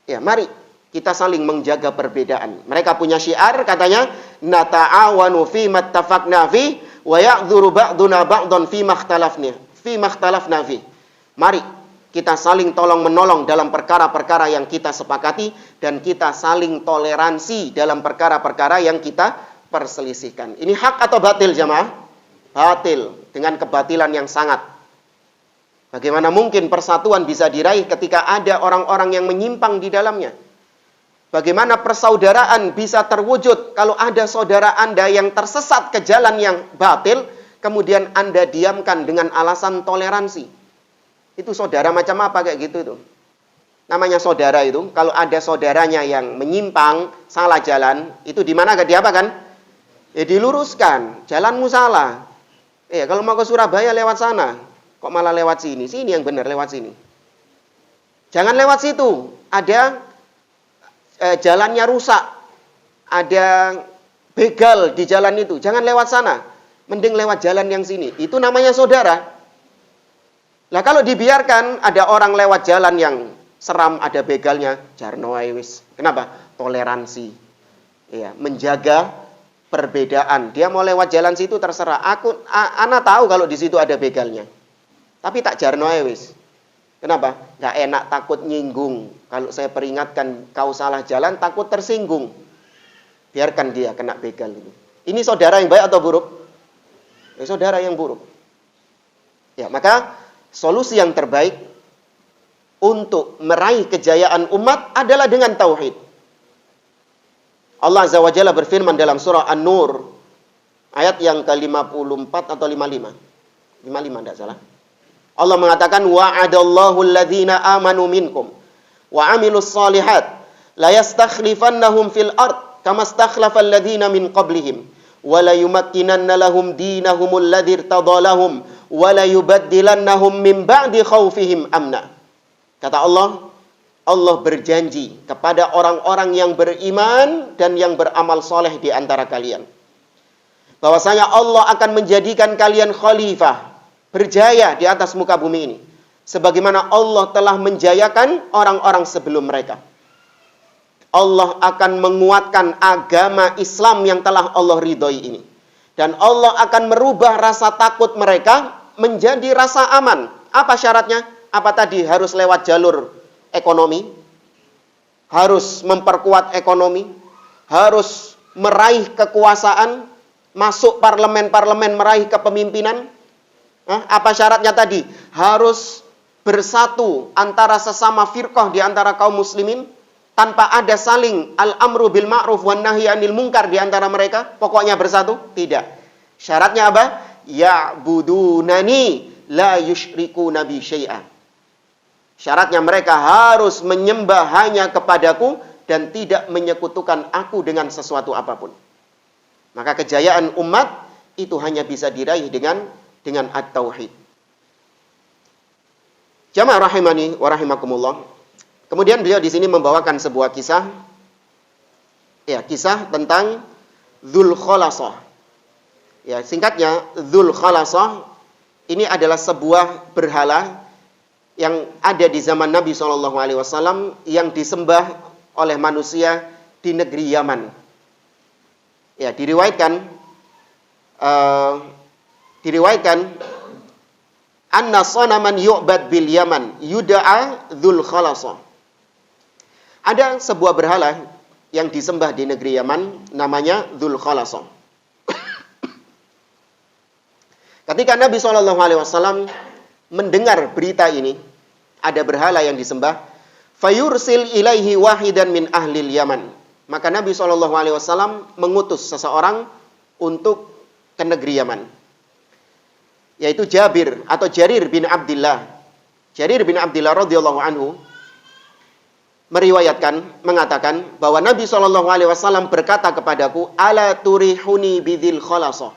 Ya, mari kita saling menjaga perbedaan. Mereka punya syiar katanya, nata'awanu fi mattafaqna fi wa ya'dzuru ba'duna ba'dhan fi makhtalafna fi. Mari kita saling tolong-menolong dalam perkara-perkara yang kita sepakati dan kita saling toleransi dalam perkara-perkara yang kita perselisihkan. Ini hak atau batil jamaah? Batil, dengan kebatilan yang sangat. Bagaimana mungkin persatuan bisa diraih ketika ada orang-orang yang menyimpang di dalamnya? Bagaimana persaudaraan bisa terwujud kalau ada saudara Anda yang tersesat ke jalan yang batil, kemudian Anda diamkan dengan alasan toleransi? Itu saudara macam apa kayak gitu itu? Namanya saudara itu, kalau ada saudaranya yang menyimpang, salah jalan, itu di mana dia apa kan? Ya diluruskan, jalanmu salah. Kalau mau ke Surabaya lewat sana, kok malah lewat sini? Sini yang benar, lewat sini. Jangan lewat situ. Ada jalannya rusak. Ada begal di jalan itu. Jangan lewat sana. Mending lewat jalan yang sini. Itu namanya saudara. Lah kalau dibiarkan ada orang lewat jalan yang seram, ada begalnya, jarno ae wis. Kenapa? Toleransi. Ya, menjaga perbedaan. Dia mau lewat jalan situ terserah. Ana tahu kalau di situ ada begalnya. Tapi tak jarno ae wis. Kenapa? Gak enak, takut nyinggung. Kalau saya peringatkan kau salah jalan, takut tersinggung. Biarkan dia kena begal itu. Ini saudara yang baik atau buruk? Saudara yang buruk. Ya, maka solusi yang terbaik untuk meraih kejayaan umat adalah dengan tauhid. Allah Azza wa Jalla berfirman dalam surah An-Nur ayat yang ke-54 atau 55. 55 tidak salah. Allah mengatakan wa'adallahu alladhina amanu minkum wa 'amilus shalihat la yastakhlifannahum fil ard kama stakhlafa alladhina min qablihim wa la yumakkinanna lahum dinahumul ladzi irtadalahum wa la yubaddilannahum min ba'di khaufihim amna. Kata Allah berjanji kepada orang-orang yang beriman dan yang beramal soleh di antara kalian. Bahwasanya Allah akan menjadikan kalian khalifah, berjaya di atas muka bumi ini. Sebagaimana Allah telah menjayakan orang-orang sebelum mereka. Allah akan menguatkan agama Islam yang telah Allah ridhoi ini. Dan Allah akan merubah rasa takut mereka menjadi rasa aman. Apa syaratnya? Apa tadi? Harus lewat jalur ekonomi, harus memperkuat ekonomi, harus meraih kekuasaan, masuk parlemen-parlemen, meraih kepemimpinan. Apa syaratnya tadi? Harus bersatu antara sesama firqah di antara kaum muslimin, tanpa ada saling al-amru bil ma'ruf wan nahyi 'anil munkar di antara mereka. Pokoknya bersatu? Tidak. Syaratnya apa? Ya'budunani la yusyriku nabi syai'a. Syaratnya mereka harus menyembah hanya kepadaku dan tidak menyekutukan aku dengan sesuatu apapun. Maka kejayaan umat itu hanya bisa diraih dengan at-tauhid. Jamaah rahimani wa rahimakumullah. Kemudian beliau di sini membawakan sebuah kisah. Ya, kisah tentang Dzul Khalasah. Ya, singkatnya Dzul Khalasah ini adalah sebuah berhala yang ada di zaman Nabi SAW yang disembah oleh manusia di negeri Yaman. Ya, diriwayatkan anna sanaman yu'bad bil Yaman yud'a dzul khalasa. Ada sebuah berhala yang disembah di negeri Yaman namanya Dzul Khalasa. Ketika Nabi SAW mendengar berita ini, ada berhala yang disembah, fayursil ilaihi wahidan min ahlil Yaman. Maka Nabi SAW mengutus seseorang untuk ke negeri Yaman, yaitu Jarir bin Abdullah. Jarir bin Abdullah radhiyallahu anhu mengatakan bahwa Nabi SAW berkata kepadaku, ala turihuni bidzil khalasa.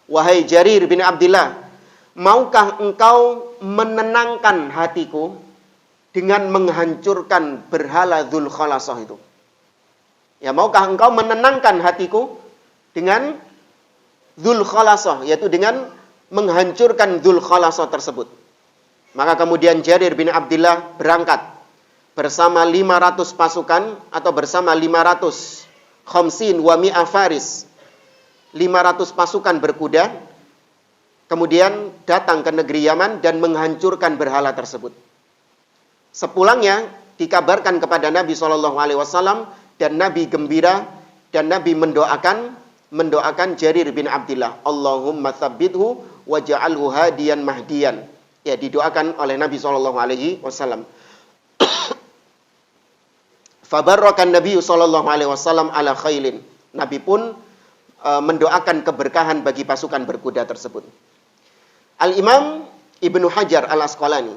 Wahai Jarir bin Abdullah, maukah engkau menenangkan hatiku dengan menghancurkan berhala Dzul Khalasah itu? Ya, maukah engkau menenangkan hatiku dengan Dzul Khalasah, yaitu dengan menghancurkan Dzul Khalasah tersebut? Maka kemudian Jarir bin Abdullah berangkat bersama 500 pasukan atau bersama 500 khamsin wa mi'a faris. 500 pasukan berkuda kemudian datang ke negeri Yaman dan menghancurkan berhala tersebut. Sepulangnya dikabarkan kepada Nabi SAW dan Nabi gembira dan Nabi mendoakan Jarir bin Abdullah, Allahumma tsabbithu waj'alhu hadiyan mahdiyan. Ya, didoakan oleh Nabi SAW. Fabarrakan Nabi SAW ala khailin. Nabi pun mendoakan keberkahan bagi pasukan berkuda tersebut. Al-Imam Ibnu Hajar Al-Asqalani.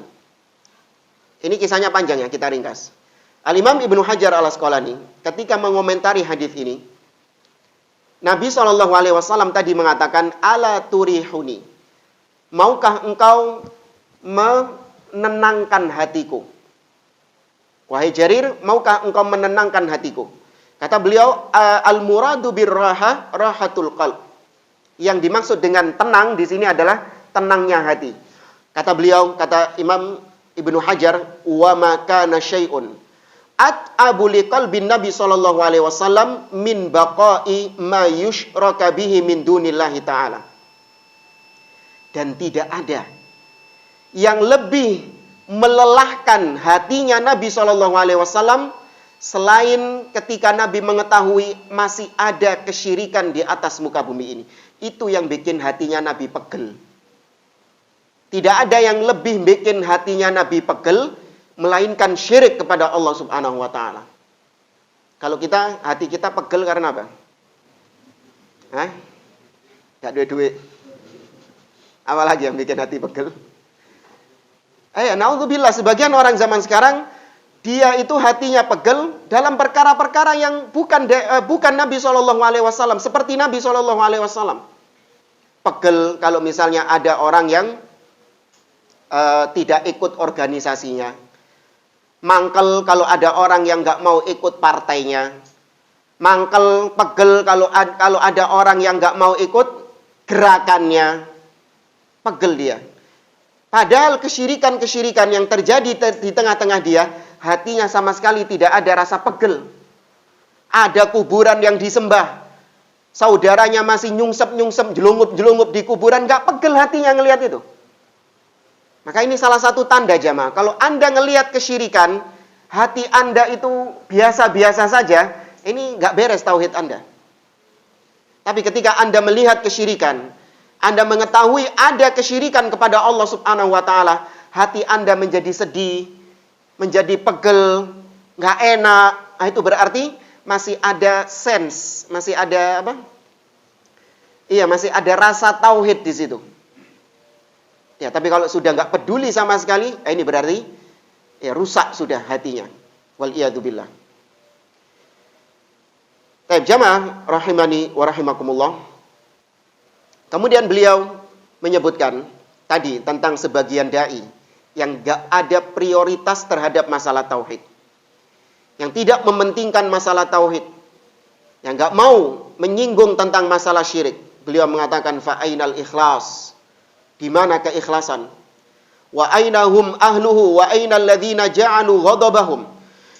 Ini kisahnya panjang ya, kita ringkas. Al-Imam Ibnu Hajar Al-Asqalani ketika mengomentari hadis ini, Nabi SAW tadi mengatakan, ala turihuni. Maukah engkau menenangkan hatiku? Wahai Jarir, maukah engkau menenangkan hatiku? Kata beliau, al-muradu birraha rahatul qalb. Yang dimaksud dengan tenang di sini adalah tenangnya hati. Kata beliau, kata Imam Ibnu Hajar, wa ma kana syai'un at'abu liqalbin Nabi sallallahu alaihi wasallam min baqa'i ma yushraka bihi min dunillahi ta'ala. Dan tidak ada yang lebih melelahkan hatinya Nabi sallallahu alaihi wasallam selain ketika Nabi mengetahui masih ada kesyirikan di atas muka bumi ini. Itu yang bikin hatinya Nabi pegel. Tidak ada yang lebih bikin hatinya Nabi pegel melainkan syirik kepada Allah Subhanahu wa taala. Kalau hati kita pegel karena apa? Hah? Gak duit-duit. Apa lagi yang bikin hati pegel? Naudzubillah, sebagian orang zaman sekarang dia itu hatinya pegel dalam perkara-perkara yang bukan Nabi SAW, seperti Nabi SAW. Pegel kalau misalnya ada orang yang tidak ikut organisasinya. Mangkel kalau ada orang yang nggak mau ikut partainya. Pegel kalau ada orang yang nggak mau ikut gerakannya. Pegel dia. Padahal kesyirikan-kesyirikan yang terjadi di tengah-tengah dia, hatinya sama sekali tidak ada rasa pegel. Ada kuburan yang disembah. Saudaranya masih nyungsep-nyungsep, jelungup-jelungup di kuburan, gak pegel hatinya ngelihat itu. Maka ini salah satu tanda jamaah. Kalau Anda ngelihat kesyirikan, hati Anda itu biasa-biasa saja, ini gak beres tauhid Anda. Tapi ketika Anda melihat kesyirikan, Anda mengetahui ada kesyirikan kepada Allah Subhanahu wa taala, hati Anda menjadi sedih, menjadi pegel, nggak enak. Nah, itu berarti masih ada sense, masih ada apa? Iya, masih ada rasa tauhid di situ. Ya, tapi kalau sudah nggak peduli sama sekali, ini berarti ya rusak sudah hatinya. Wal iyadu billah. Baik, jamaah rahimani wa rahimakumullah. Kemudian beliau menyebutkan tadi tentang sebagian dai yang gak ada prioritas terhadap masalah tauhid, yang tidak mementingkan masalah tauhid, yang gak mau menyinggung tentang masalah syirik. Beliau mengatakan fa'ainal ikhlas, di mana keikhlasan? Wa aina hum ahluhu wa aina alladhina ja'alu ghadabahum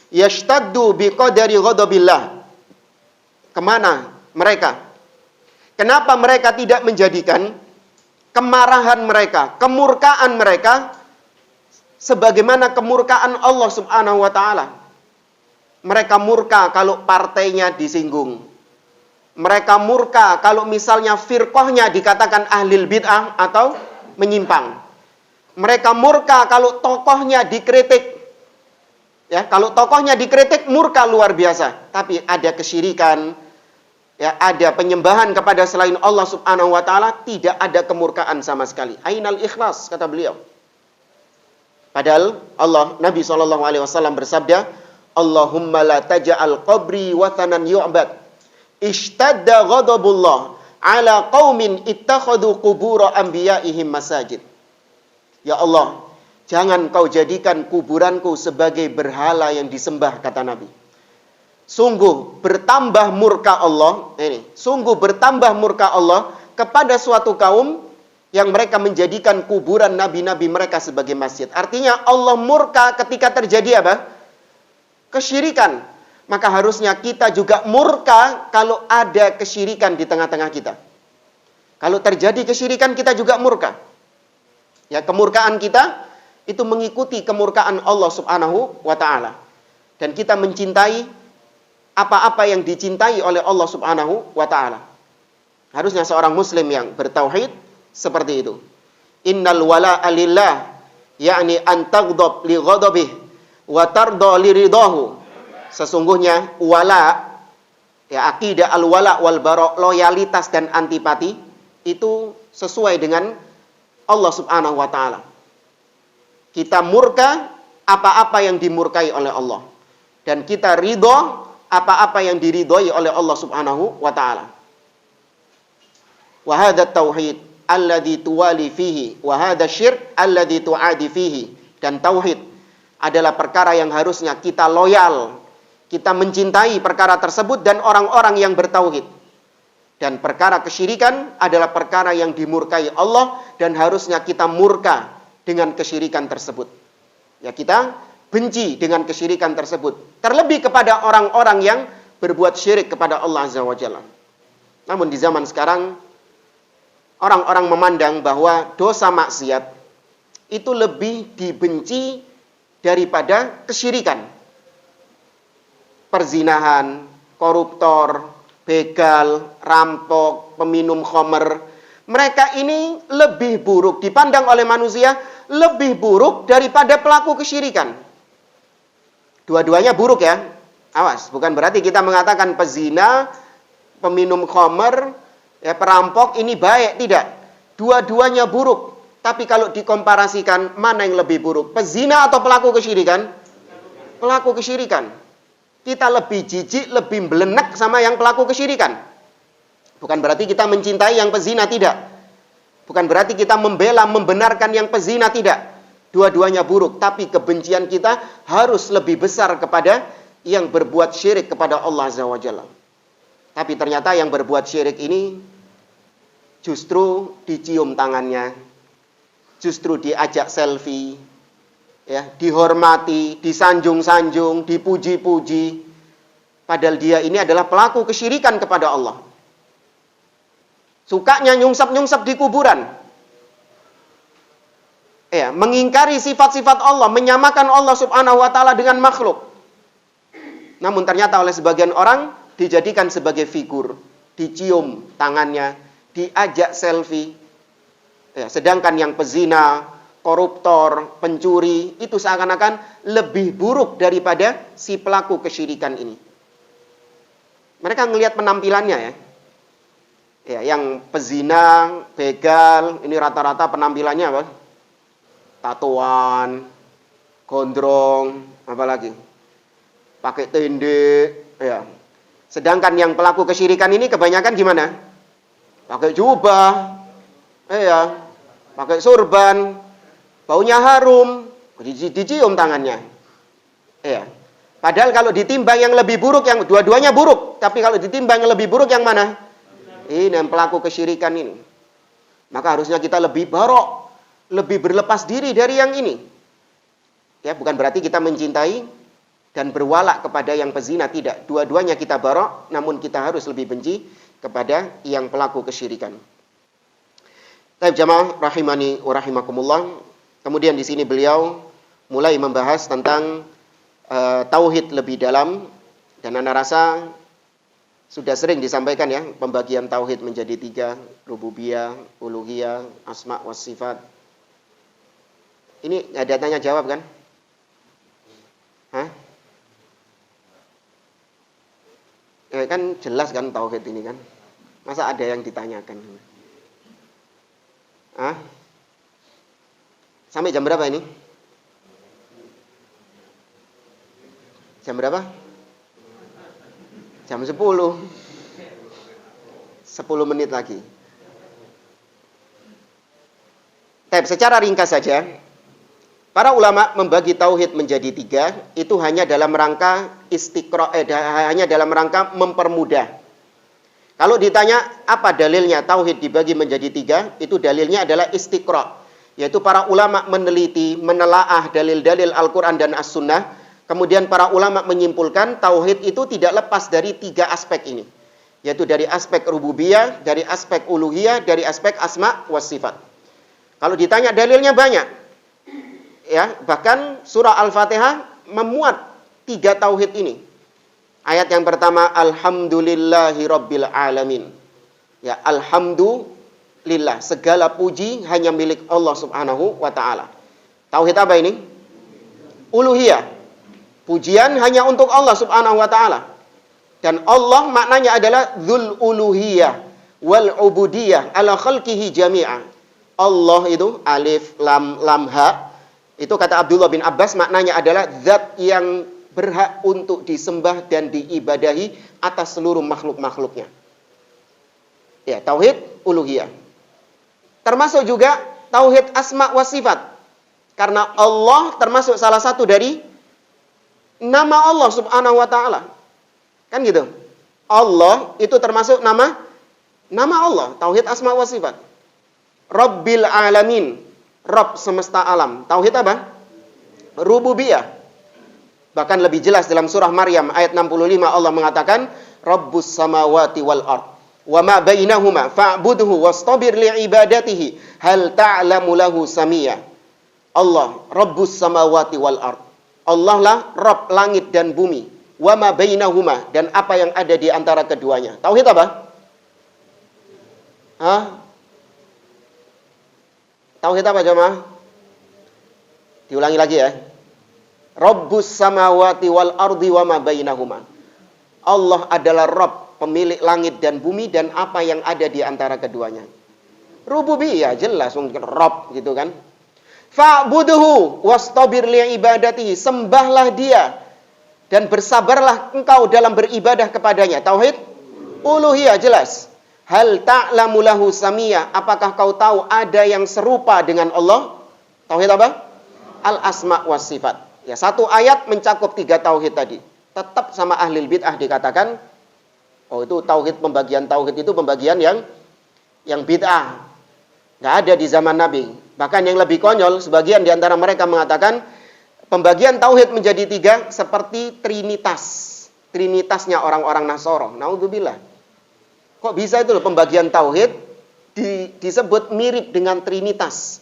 yashtaddu biqadari ghadabillah. Kemana mereka? Kenapa mereka tidak menjadikan kemarahan mereka, kemurkaan mereka sebagaimana kemurkaan Allah Subhanahu wa taala? Mereka murka kalau partainya disinggung. Mereka murka kalau misalnya firqahnya dikatakan ahlil bid'ah atau menyimpang. Mereka murka kalau tokohnya dikritik. Ya, kalau tokohnya dikritik murka luar biasa. Tapi ada kesyirikan, ya, ada penyembahan kepada selain Allah Subhanahu wa taala, tidak ada kemurkaan sama sekali. Ainal ikhlas, kata beliau. Padahal Nabi SAW bersabda, Allahumma la taj'al qabri wathanan yu'bad. Ishtadda ghadabullah ala qaumin ittakhadhu qubur anbiya'ihim masajid. Ya Allah, jangan kau jadikan kuburanku sebagai berhala yang disembah, kata Nabi. Sungguh bertambah murka Allah, sungguh bertambah murka Allah kepada suatu kaum yang mereka menjadikan kuburan nabi-nabi mereka sebagai masjid. Artinya Allah murka ketika terjadi apa? Kesyirikan. Maka harusnya kita juga murka kalau ada kesyirikan di tengah-tengah kita. Kalau terjadi kesyirikan kita juga murka. Ya, kemurkaan kita itu mengikuti kemurkaan Allah Subhanahu wa taala. Dan kita mencintai apa-apa yang dicintai oleh Allah Subhanahu wa taala. Harusnya seorang muslim yang bertauhid seperti itu. Innal wala'a lillah, yakni an taghdab li ghadabih wa tarda li ridahu. Sesungguhnya wala, ya, akidah al-wala wal bara, loyalitas dan antipati itu sesuai dengan Allah Subhanahu wa taala. Kita murka apa-apa yang dimurkai oleh Allah, dan kita ridho apa-apa yang diridhoi oleh Allah Subhanahu wa taala. Wa hadha tauhid alladhi tuwali fihi wa hadha syirk alladhi tuadi fihi. Dan tauhid adalah perkara yang harusnya kita loyal, kita mencintai perkara tersebut dan orang-orang yang bertauhid. Dan perkara kesyirikan adalah perkara yang dimurkai Allah dan harusnya kita murka dengan kesyirikan tersebut. Ya, kita benci dengan kesyirikan tersebut. Terlebih kepada orang-orang yang berbuat syirik kepada Allah Azza wa Jalla. Namun di zaman sekarang, orang-orang memandang bahwa dosa maksiat itu lebih dibenci daripada kesyirikan. Perzinahan, koruptor, begal, rampok, peminum khamr, mereka ini lebih buruk dipandang oleh manusia, lebih buruk daripada pelaku kesyirikan. Dua-duanya buruk ya. Awas, bukan berarti kita mengatakan pezina, peminum khamr, ya, perampok ini baik, tidak. Dua-duanya buruk. Tapi kalau dikomparasikan, mana yang lebih buruk? Pezina atau pelaku kesyirikan? Pelaku kesyirikan. Kita lebih jijik, lebih belenek sama yang pelaku kesyirikan. Bukan berarti kita mencintai yang pezina, tidak. Bukan berarti kita membela, membenarkan yang pezina, tidak. Dua-duanya buruk, tapi kebencian kita harus lebih besar kepada yang berbuat syirik kepada Allah Azza wa Jalla. Tapi ternyata yang berbuat syirik ini justru dicium tangannya, justru diajak selfie, ya, dihormati, disanjung-sanjung, dipuji-puji. Padahal dia ini adalah pelaku kesyirikan kepada Allah. Sukanya nyungsap-nyungsap di kuburan. Ya, mengingkari sifat-sifat Allah, menyamakan Allah Subhanahu wa taala dengan makhluk. Namun ternyata oleh sebagian orang dijadikan sebagai figur, dicium tangannya, diajak selfie. Ya, sedangkan yang pezina, koruptor, pencuri itu seakan-akan lebih buruk daripada si pelaku kesyirikan ini. Mereka ngelihat penampilannya ya. Ya, yang pezina, begal, ini rata-rata penampilannya apa? Tatoan, gondrong, apalagi pakai tendek, ya. Sedangkan yang pelaku kesyirikan ini kebanyakan gimana? Pakai jubah, ya, pakai surban, baunya harum, dicium tangannya. Ya. Padahal kalau ditimbang yang lebih buruk, yang dua-duanya buruk, tapi kalau ditimbang yang lebih buruk yang mana? Ini yang pelaku kesyirikan ini. Maka harusnya kita lebih barok, lebih berlepas diri dari yang ini. Ya, bukan berarti kita mencintai dan berwala kepada yang pezina, tidak. Dua-duanya kita barok, namun kita harus lebih benci kepada yang pelaku kesyirikan. Baik jamaah rahimani wa rahimakumullah. Kemudian di sini beliau mulai membahas tentang tauhid lebih dalam, dan Anda rasa sudah sering disampaikan ya, pembagian tauhid menjadi 3, rububiyah, uluhiyah, asma wa sifat. Ini ada tanya jawab kan? Hah? Kan jelas kan tauhid ini kan? Masa ada yang ditanyakan? Hah? Sampai jam berapa ini? Jam berapa? Jam 10. 10 menit lagi. Secara ringkas saja, para ulama membagi tauhid menjadi 3, itu hanya dalam rangka hanya dalam rangka mempermudah. Kalau ditanya apa dalilnya tauhid dibagi menjadi 3, itu dalilnya adalah istiqra', yaitu para ulama meneliti, menelaah dalil-dalil Al-Quran dan As-Sunnah. Kemudian para ulama menyimpulkan tauhid itu tidak lepas dari 3 aspek ini, yaitu dari aspek rububiyah, dari aspek uluhiyah, dari aspek asma wa sifat. Kalau ditanya dalilnya banyak. Ya, bahkan surah Al-Fatihah memuat 3 tauhid ini. Ayat yang pertama, alhamdulillahi rabbil alamin. Ya, alhamdulillah, segala puji hanya milik Allah Subhanahu wa taala. Tauhid apa ini? Uluhiyah. Pujian hanya untuk Allah Subhanahu wa taala. Dan Allah maknanya adalah dzul uluhiyah wal ubudiyah ala khalqihi jami'a. Allah itu alif lam lam ha. Itu kata Abdullah bin Abbas maknanya adalah zat yang berhak untuk disembah dan diibadahi atas seluruh makhluk-makhluknya. Ya, tauhid uluhiyah. Termasuk juga tauhid asma wa sifat. Karena Allah termasuk salah satu dari nama Allah Subhanahu wa taala. Kan gitu. Allah itu termasuk nama Allah, tauhid asma wa sifat. Rabbil alamin, Rabb semesta alam. Tauhid apa? Rububiyah. Bahkan lebih jelas dalam surah Maryam ayat 65 Allah mengatakan Rabbus samawati wal ard wa ma bainahuma fa'budhu wastabir li'ibadatihi hal ta'lamu lahu samiyya. Allah Rabbus samawati wal ard. Allah lah Rabb langit dan bumi. Wa ma bainahuma, dan apa yang ada di antara keduanya. Tauhid apa? Tauhid apa jemaah? Diulangi lagi ya. Rabbus samawati wal ardi wa ma bainahuma. Allah adalah Rabb, pemilik langit dan bumi dan apa yang ada di antara keduanya. Rububiyah jelas mungkin Rabb gitu kan. Fa'budhu wastabir li'ibadatihi, sembahlah dia dan bersabarlah engkau dalam beribadah kepadanya. Tauhid uluhiyah jelas. Hal ta'lamu lahu samiyya, apakah kau tahu ada yang serupa dengan Allah? Tauhid apa? Al-asma was sifat. Ya, satu ayat mencakup 3 tauhid tadi. Tetap sama ahli bid'ah dikatakan, oh itu tauhid, pembagian tauhid itu pembagian yang bid'ah. Nggak ada di zaman Nabi. Bahkan yang lebih konyol, sebagian di antara mereka mengatakan pembagian tauhid menjadi 3 seperti trinitas. Trinitasnya orang-orang Nasoro. Naudzubillah. Kok bisa itu loh pembagian tauhid disebut mirip dengan trinitas.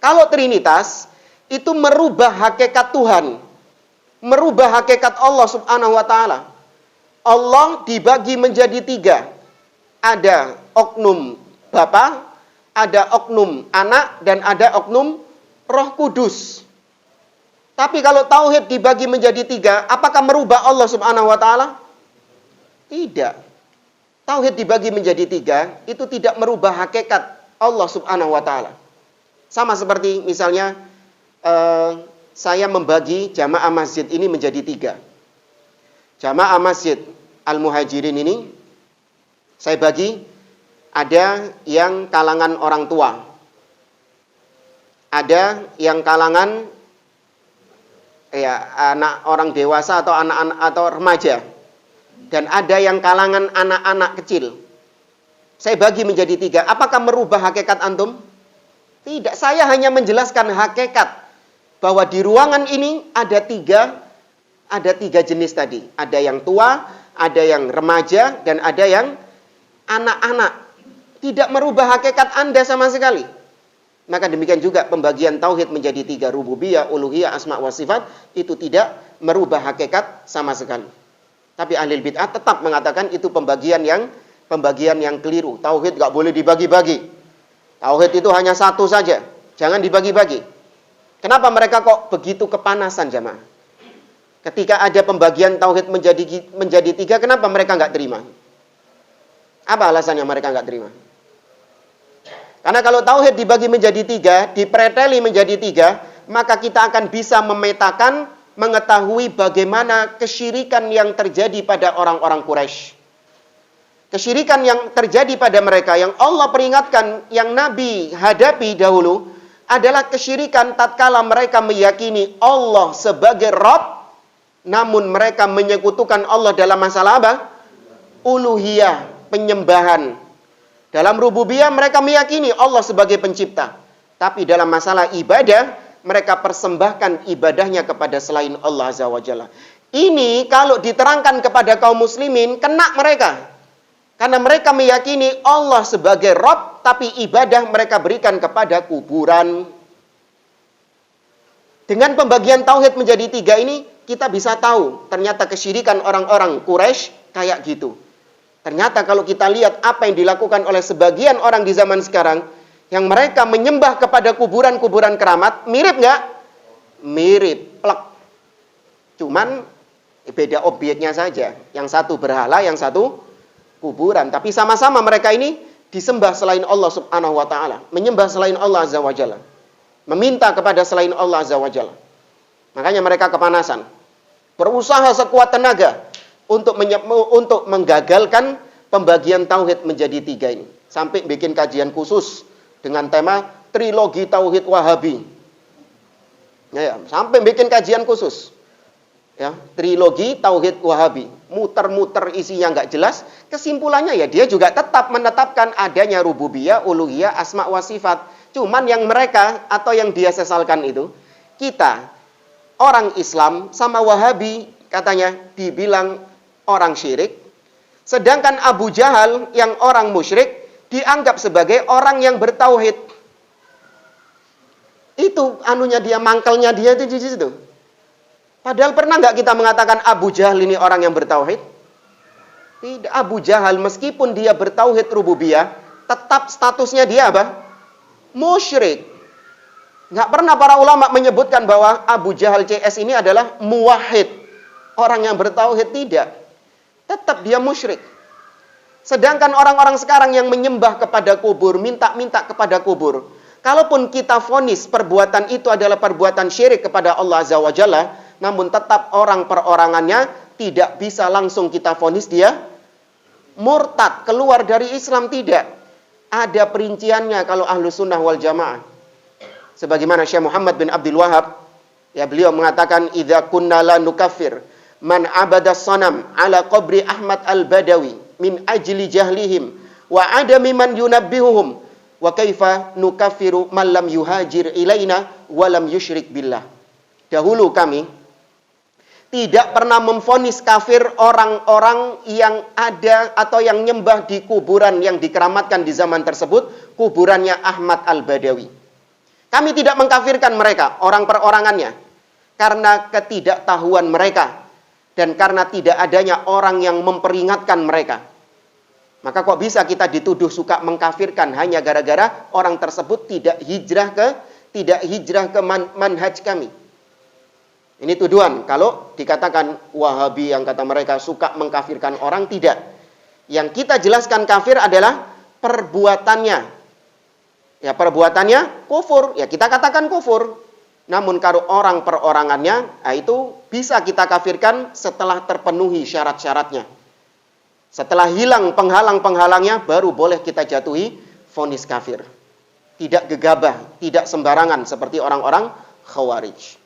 Kalau trinitas itu merubah hakikat Tuhan. Merubah hakikat Allah Subhanahu wa taala. Allah dibagi menjadi 3. Ada oknum Bapa, ada oknum anak, dan ada oknum Roh Kudus. Tapi kalau tauhid dibagi menjadi 3, apakah merubah Allah Subhanahu wa taala? Tidak. Tauhid dibagi menjadi 3, itu tidak merubah hakikat Allah Subhanahu wa taala. Sama seperti misalnya saya membagi jamaah masjid ini menjadi 3. Jamaah masjid Al-Muhajirin ini saya bagi, ada yang kalangan orang tua, ada yang kalangan anak orang dewasa atau anak-anak atau remaja, dan ada yang kalangan anak-anak kecil. Saya bagi menjadi 3. Apakah merubah hakikat antum? Tidak, saya hanya menjelaskan hakikat bahwa di ruangan ini ada tiga jenis tadi. Ada yang tua, ada yang remaja, dan ada yang anak-anak. Tidak merubah hakikat Anda sama sekali. Maka demikian juga pembagian tauhid menjadi 3, rububiyah, uluhiyah, asma wa sifat, itu tidak merubah hakikat sama sekali. Tapi ahli bid'ah tetap mengatakan itu pembagian yang keliru. Tauhid gak boleh dibagi-bagi. Tauhid itu hanya satu saja, jangan dibagi-bagi. Kenapa mereka kok begitu kepanasan jamaah? Ketika ada pembagian tauhid menjadi 3, kenapa mereka nggak terima? Apa alasannya mereka nggak terima? Karena kalau tauhid dibagi menjadi 3, dipreteli menjadi 3, maka kita akan bisa memetakan, mengetahui bagaimana kesyirikan yang terjadi pada orang-orang Quraisy. Kesyirikan yang terjadi pada mereka, yang Allah peringatkan, yang Nabi hadapi dahulu, adalah kesyirikan tatkala mereka meyakini Allah sebagai Rabb, namun mereka menyekutukan Allah dalam masalah apa? Uluhiyah, penyembahan. Dalam rububiyah mereka meyakini Allah sebagai pencipta. Tapi dalam masalah ibadah, mereka persembahkan ibadahnya kepada selain Allah Azza wa Jalla. Ini kalau diterangkan kepada kaum muslimin, kena mereka. Karena mereka meyakini Allah sebagai Rabb, tapi ibadah mereka berikan kepada kuburan. Dengan pembagian tauhid menjadi 3 ini, kita bisa tahu ternyata kesyirikan orang-orang Quraisy kayak gitu. Ternyata kalau kita lihat apa yang dilakukan oleh sebagian orang di zaman sekarang, yang mereka menyembah kepada kuburan-kuburan keramat, mirip nggak? Mirip, plek. Cuman beda objeknya saja. Yang satu berhala, yang satu kuburan. Tapi sama-sama mereka ini disembah selain Allah subhanahu wa ta'ala. Menyembah selain Allah azza wa jalla. Meminta kepada selain Allah azza wa jalla. Makanya mereka kepanasan. Berusaha sekuat tenaga untuk menggagalkan pembagian tauhid menjadi 3 ini. Sampai bikin kajian khusus dengan tema trilogi tauhid Wahabi. Ya, sampai bikin kajian khusus. Ya, trilogi tauhid Wahabi. Muter-muter isinya nggak jelas. Kesimpulannya ya dia juga tetap menetapkan adanya rububiyah, uluhiyah, asma wa sifat. Cuman yang mereka atau yang dia sesalkan itu, kita orang Islam sama Wahabi katanya dibilang orang syirik. Sedangkan Abu Jahal yang orang musyrik dianggap sebagai orang yang bertauhid. Itu anunya dia, mangkelnya dia itu di situ. Padahal pernah nggak kita mengatakan Abu Jahal ini orang yang bertauhid? Tidak. Abu Jahal meskipun dia bertauhid rububiyah, tetap statusnya dia apa? Musyrik. Nggak pernah para ulama menyebutkan bahwa Abu Jahal CS ini adalah muwahhid, orang yang bertauhid, tidak. Tetap dia musyrik. Sedangkan orang-orang sekarang yang menyembah kepada kubur, minta-minta kepada kubur, kalaupun kita vonis perbuatan itu adalah perbuatan syirik kepada Allah Azza wa Jalla, namun tetap orang perorangannya tidak bisa langsung kita vonis dia murtad, keluar dari Islam, tidak. Ada perinciannya kalau ahlu sunnah wal jamaah. Sebagaimana Syekh Muhammad bin Abdul Wahab, ya beliau mengatakan, idza kunna la nukaffir man abada sanam ala qabri Ahmad al-Badawi min ajli jahlihim wa adami man yunabbihuhum wa kaifa nukaffiru man lam yuhajir ilaina wa lam yusyrik billah. Dahulu kami tidak pernah memvonis kafir orang-orang yang ada atau yang nyembah di kuburan yang dikeramatkan di zaman tersebut, kuburannya Ahmad al-Badawi. Kami tidak mengkafirkan mereka, orang perorangannya, karena ketidaktahuan mereka dan karena tidak adanya orang yang memperingatkan mereka. Maka kok bisa kita dituduh suka mengkafirkan hanya gara-gara orang tersebut tidak hijrah ke manhaj kami. Ini tuduhan. Kalau dikatakan Wahabi yang kata mereka suka mengkafirkan orang, tidak. Yang kita jelaskan kafir adalah perbuatannya. Ya, perbuatannya kufur, ya kita katakan kufur. Namun kalau orang perorangannya, itu bisa kita kafirkan setelah terpenuhi syarat-syaratnya. Setelah hilang penghalang-penghalangnya, baru boleh kita jatuhi vonis kafir. Tidak gegabah, tidak sembarangan seperti orang-orang Khawarij.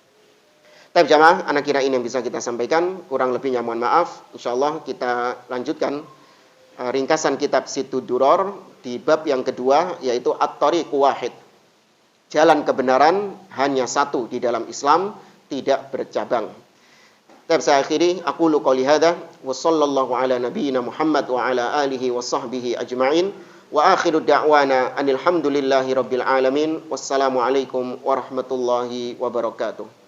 Tapi jamaah, anak kira ini yang bisa kita sampaikan. Kurang lebihnya mohon maaf. InsyaAllah kita lanjutkan ringkasan kitab Situd Duror di bab yang kedua, yaitu At-Tariq Wahid. Jalan kebenaran hanya satu di dalam Islam, tidak bercabang. Dan saya akhiri, aku lu qouli hadza wa sallallahu ala nabiyyina Muhammad wa ala alihi wa sahbihi ajma'in wa akhiru da'wana anil hamdulillahi rabbil alamin. Wassalamu alaikum warahmatullahi wabarakatuh.